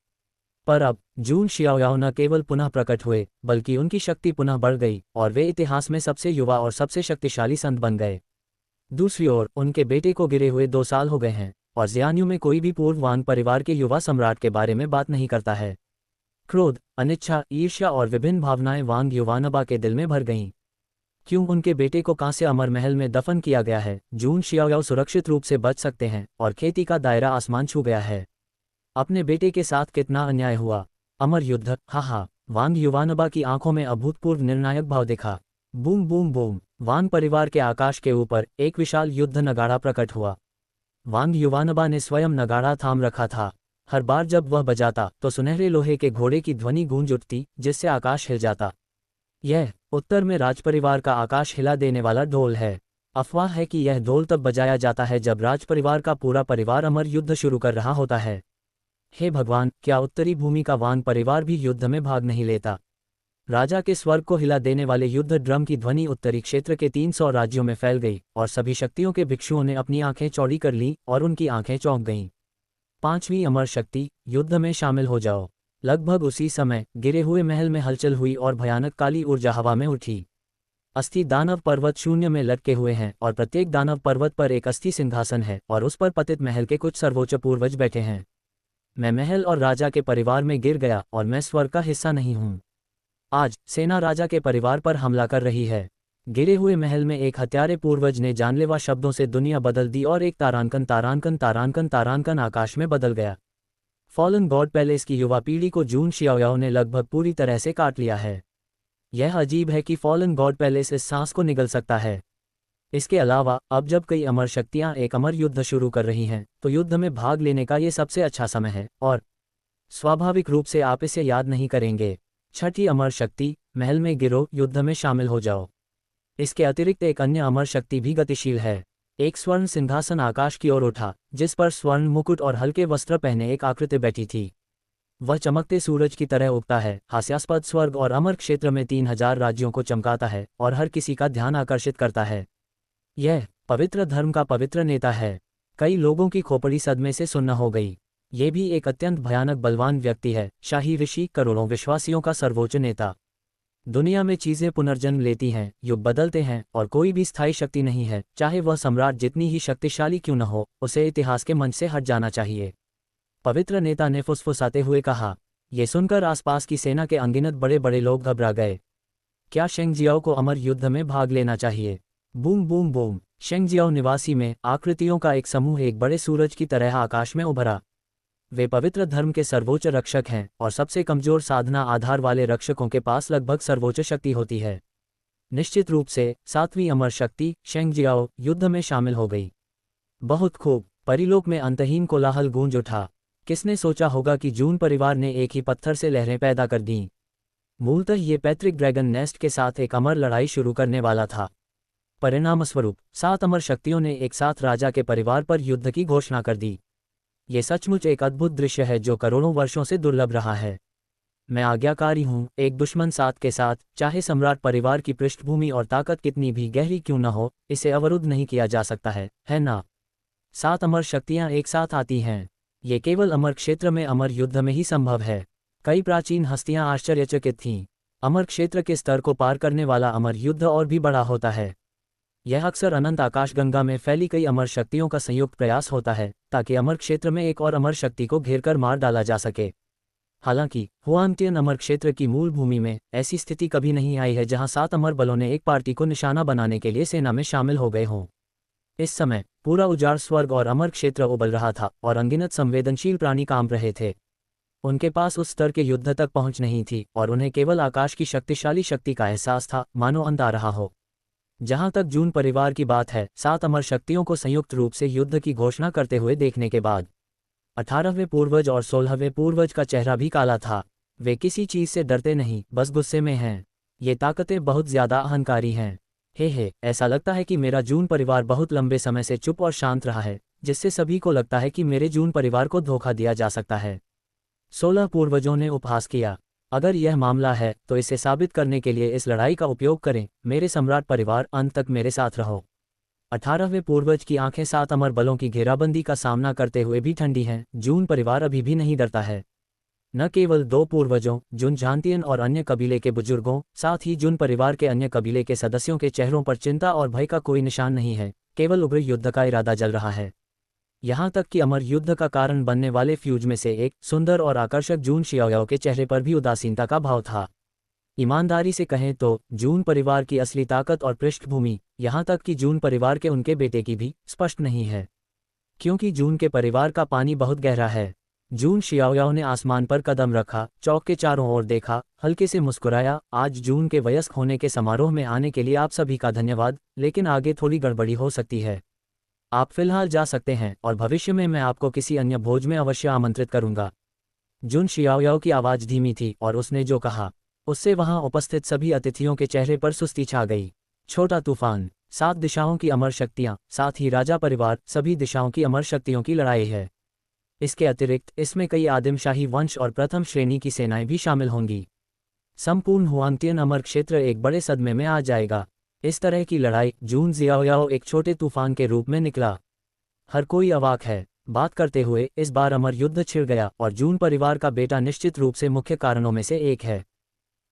पर अब जून शियाओयाओ न केवल पुनः प्रकट हुए, बल्कि उनकी शक्ति पुनः बढ़ गई और वे इतिहास में सबसे युवा और सबसे शक्तिशाली संत बन गए। दूसरी ओर उनके बेटे को गिरे हुए 2 साल हो गए हैं। और ज़ियान्यू में कोई भी पूर्व वांग परिवार के युवा सम्राट के बारे में बात नहीं करता है। क्रोध, अनिच्छा, ईर्ष्या और विभिन्न भावनाएं वांग युवानबा के दिल में भर गईं। क्यों उनके बेटे को कांस्य अमर महल में दफन किया गया है? जून शियाओयाओ सुरक्षित रूप से बच सकते हैं और खेती का दायरा आसमान छू गया है। अपने बेटे के साथ कितना अन्याय हुआ। अमर युद्ध, हा। वांग युवानबा की आंखों में अभूतपूर्व निर्णायक भाव दिखा। Boom boom boom. वांग परिवार के आकाश के ऊपर एक विशाल युद्ध नगाड़ा प्रकट हुआ। वांग युवानबा ने स्वयं नगाड़ा थाम रखा था। हर बार जब वह बजाता तो सुनहरे लोहे के घोड़े की ध्वनि गूंज उठती, जिससे आकाश हिल जाता। यह उत्तर में राजपरिवार का आकाश हिला देने वाला ढोल है। अफवाह है कि यह ढोल तब बजाया जाता है जब राजपरिवार का पूरा परिवार अमर युद्ध शुरू कर रहा होता है। हे भगवान, क्या उत्तरी भूमि का वांग परिवार भी युद्ध में भाग नहीं लेता? राजा के स्वर्ग को हिला देने वाले युद्ध ड्रम की ध्वनि उत्तरी क्षेत्र के 300 राज्यों में फैल गई और सभी शक्तियों के भिक्षुओं ने अपनी आंखें चौड़ी कर लीं और उनकी आंखें चौंक गईं। 5वीं अमर शक्ति, युद्ध में शामिल हो जाओ। लगभग उसी समय गिरे हुए महल में हलचल हुई और भयानक काली ऊर्जा हवा में उठी। अस्थि दानव पर्वत शून्य में लटके हुए हैं और प्रत्येक दानव पर्वत पर एक अस्थि सिंहासन है और उस पर पतित महल के कुछ सर्वोच्च पूर्वज बैठे हैं। मैं महल और राजा के परिवार में गिर गया और मैं स्वर्ग का हिस्सा नहीं हूँ। आज सेना राजा के परिवार पर हमला कर रही है। गिरे हुए महल में एक हत्यारे पूर्वज ने जानलेवा शब्दों से दुनिया बदल दी और एक तारांकन तारांकन तारांकन तारांकन आकाश में बदल गया। फॉलन गॉड पैलेस की युवा पीढ़ी को जून शियाओयाओ ने लगभग पूरी तरह से काट लिया है। यह अजीब है कि फॉलन गॉड पैलेस इस सांस को निगल सकता है। इसके अलावा अब जब कई अमर शक्तियां एक अमर युद्ध शुरू कर रही हैं, तो युद्ध में भाग लेने का ये सबसे अच्छा समय है और स्वाभाविक रूप से आप इसे याद नहीं करेंगे। 6ठी अमर शक्ति, महल में गिरो, युद्ध में शामिल हो जाओ। इसके अतिरिक्त एक अन्य अमर शक्ति भी गतिशील है। एक स्वर्ण सिंहासन आकाश की ओर उठा, जिस पर स्वर्ण मुकुट और हल्के वस्त्र पहने एक आकृति बैठी थी। वह चमकते सूरज की तरह उगता है, हास्यास्पद स्वर्ग और अमर क्षेत्र में 3000 राज्यों को चमकाता है और हर किसी का ध्यान आकर्षित करता है। यह पवित्र धर्म का पवित्र नेता है। कई लोगों की खोपड़ी सदमे से सुन्न हो गई। ये भी एक अत्यंत भयानक बलवान व्यक्ति है, शाही ऋषि, करोड़ों विश्वासियों का सर्वोच्च नेता। दुनिया में चीजें पुनर्जन्म लेती हैं, युग बदलते हैं और कोई भी स्थायी शक्ति नहीं है, चाहे वह सम्राट जितनी ही शक्तिशाली क्यों न हो, उसे इतिहास के मंच से हट जाना चाहिए। पवित्र नेता ने फुसफुसाते हुए कहा। ये सुनकर आसपास की सेना के अनगिनत बड़े बड़े लोग घबरा गए। क्या शेंगजियाओ को अमर युद्ध में भाग लेना चाहिए? Boom boom boom. शेंगजियाओ निवासी में आकृतियों का एक समूह एक बड़े सूरज की तरह आकाश में उभरा। वे पवित्र धर्म के सर्वोच्च रक्षक हैं और सबसे कमजोर साधना आधार वाले रक्षकों के पास लगभग सर्वोच्च शक्ति होती है। निश्चित रूप से 7वीं अमर शक्ति, शेंगजियाओ, युद्ध में शामिल हो गई। बहुत खूब। परिलोक में अंतहीन कोलाहल गूंज उठा। किसने सोचा होगा कि जून परिवार ने एक ही पत्थर से लहरें पैदा कर दीं। मूलतः ये पैट्रिक ड्रैगन नेस्ट के साथ एक अमर लड़ाई शुरू करने वाला था। परिणामस्वरूप 7 अमर शक्तियों ने एक साथ राजा के परिवार पर युद्ध की घोषणा कर दी। ये सचमुच एक अद्भुत दृश्य है जो करोड़ों वर्षों से दुर्लभ रहा है। मैं आज्ञाकारी हूँ, एक दुश्मन साथ के साथ, चाहे सम्राट परिवार की पृष्ठभूमि और ताकत कितनी भी गहरी क्यों न हो, इसे अवरुद्ध नहीं किया जा सकता है ना? 7 अमर शक्तियाँ एक साथ आती हैं। ये केवल अमर क्षेत्र में अमर युद्ध में ही संभव है। कई प्राचीन हस्तियां आश्चर्यचकित थीं। अमर क्षेत्र के स्तर को पार करने वाला अमर युद्ध और भी बड़ा होता है। यह अक्सर अनंत आकाशगंगा में फैली कई अमर शक्तियों का संयुक्त प्रयास होता है, ताकि अमर क्षेत्र में एक और अमर शक्ति को घेरकर मार डाला जा सके। हालांकि हुआंगटियन अमर क्षेत्र की मूल भूमि में ऐसी स्थिति कभी नहीं आई है जहां 7 अमर बलों ने एक पार्टी को निशाना बनाने के लिए सेना में शामिल हो गए हों। इस समय पूरा उजाड़ स्वर्ग और अमर क्षेत्र उबल रहा था और अनगिनत संवेदनशील प्राणी कांप रहे थे। उनके पास उस स्तर के युद्ध तक पहुंच नहीं थी और उन्हें केवल आकाश की शक्तिशाली शक्ति का एहसास था, मानो अंत आ रहा हो। जहां तक जून परिवार की बात है, 7 अमर शक्तियों को संयुक्त रूप से युद्ध की घोषणा करते हुए देखने के बाद 18वें पूर्वज और 16वें पूर्वज का चेहरा भी काला था। वे किसी चीज से डरते नहीं, बस गुस्से में हैं। ये ताकतें बहुत ज्यादा अहंकारी हैं। हे, ऐसा लगता है कि मेरा जून परिवार बहुत लंबे समय से चुप और शांत रहा है, जिससे सभी को लगता है कि मेरे जून परिवार को धोखा दिया जा सकता है। 16 पूर्वजों ने उपहास किया। अगर यह मामला है तो इसे साबित करने के लिए इस लड़ाई का उपयोग करें। मेरे सम्राट परिवार, अंत तक मेरे साथ रहो। 18वें पूर्वज की आंखें 7 अमर बलों की घेराबंदी का सामना करते हुए भी ठंडी हैं। जून परिवार अभी भी नहीं डरता है। न केवल 2 पूर्वजों, जुन झांतियन और अन्य कबीले के बुजुर्गों, साथ ही जुन परिवार के अन्य कबीले के सदस्यों के चेहरों पर चिंता और भय का कोई निशान नहीं है, केवल उग्र युद्ध का इरादा जल रहा है। यहाँ तक कि अमर युद्ध का कारण बनने वाले फ्यूज में से एक सुंदर और आकर्षक जून शियाओयाओ के चेहरे पर भी उदासीनता का भाव था। ईमानदारी से कहें तो जून परिवार की असली ताकत और पृष्ठभूमि, यहाँ तक कि जून परिवार के उनके बेटे की भी स्पष्ट नहीं है, क्योंकि जून के परिवार का पानी बहुत गहरा है। जून शियाओयाओ ने आसमान पर कदम रखा, चौक के चारों ओर देखा, हल्के से मुस्कुराया। आज जून के वयस्क होने के समारोह में आने के लिए आप सभी का धन्यवाद, लेकिन आगे थोड़ी गड़बड़ी हो सकती है। आप फिलहाल जा सकते हैं और भविष्य में मैं आपको किसी अन्य भोज में अवश्य आमंत्रित करूंगा। जून शियाओयाओ की आवाज़ धीमी थी और उसने जो कहा उससे वहां उपस्थित सभी अतिथियों के चेहरे पर सुस्ती छा गई। छोटा तूफान, 7 दिशाओं की अमर शक्तियां, साथ ही राजा परिवार, सभी दिशाओं की अमर शक्तियों की लड़ाई है। इसके अतिरिक्त इसमें कई आदिमशाही वंश और प्रथम श्रेणी की सेनाएं भी शामिल होंगी। संपूर्ण हुआंगतियन अमर क्षेत्र एक बड़े सदमे में आ जाएगा। इस तरह की लड़ाई जून जियाओयाओ एक छोटे तूफान के रूप में निकला। हर कोई अवाक है। बात करते हुए इस बार अमर युद्ध छिड़ गया और जून परिवार का बेटा निश्चित रूप से मुख्य कारणों में से एक है।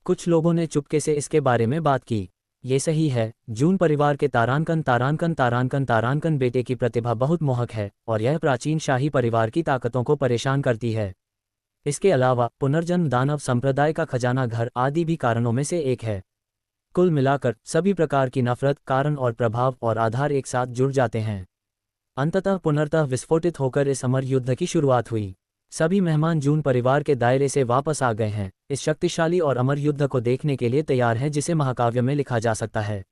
कुछ लोगों ने चुपके से इसके बारे में बात की। ये सही है, जून परिवार के तारानकन बेटे की प्रतिभा बहुत मोहक है और यह प्राचीन शाही परिवार की ताकतों को परेशान करती है। इसके अलावा पुनर्जन्म दानव संप्रदाय का खजाना घर आदि भी कारणों में से एक है। कुल मिलाकर सभी प्रकार की नफरत, कारण और प्रभाव और आधार एक साथ जुड़ जाते हैं। अंततः पुनर्तः विस्फोटित होकर इस अमर युद्ध की शुरुआत हुई। सभी मेहमान जून परिवार के दायरे से वापस आ गए हैं, इस शक्तिशाली और अमर युद्ध को देखने के लिए तैयार हैं जिसे महाकाव्य में लिखा जा सकता है।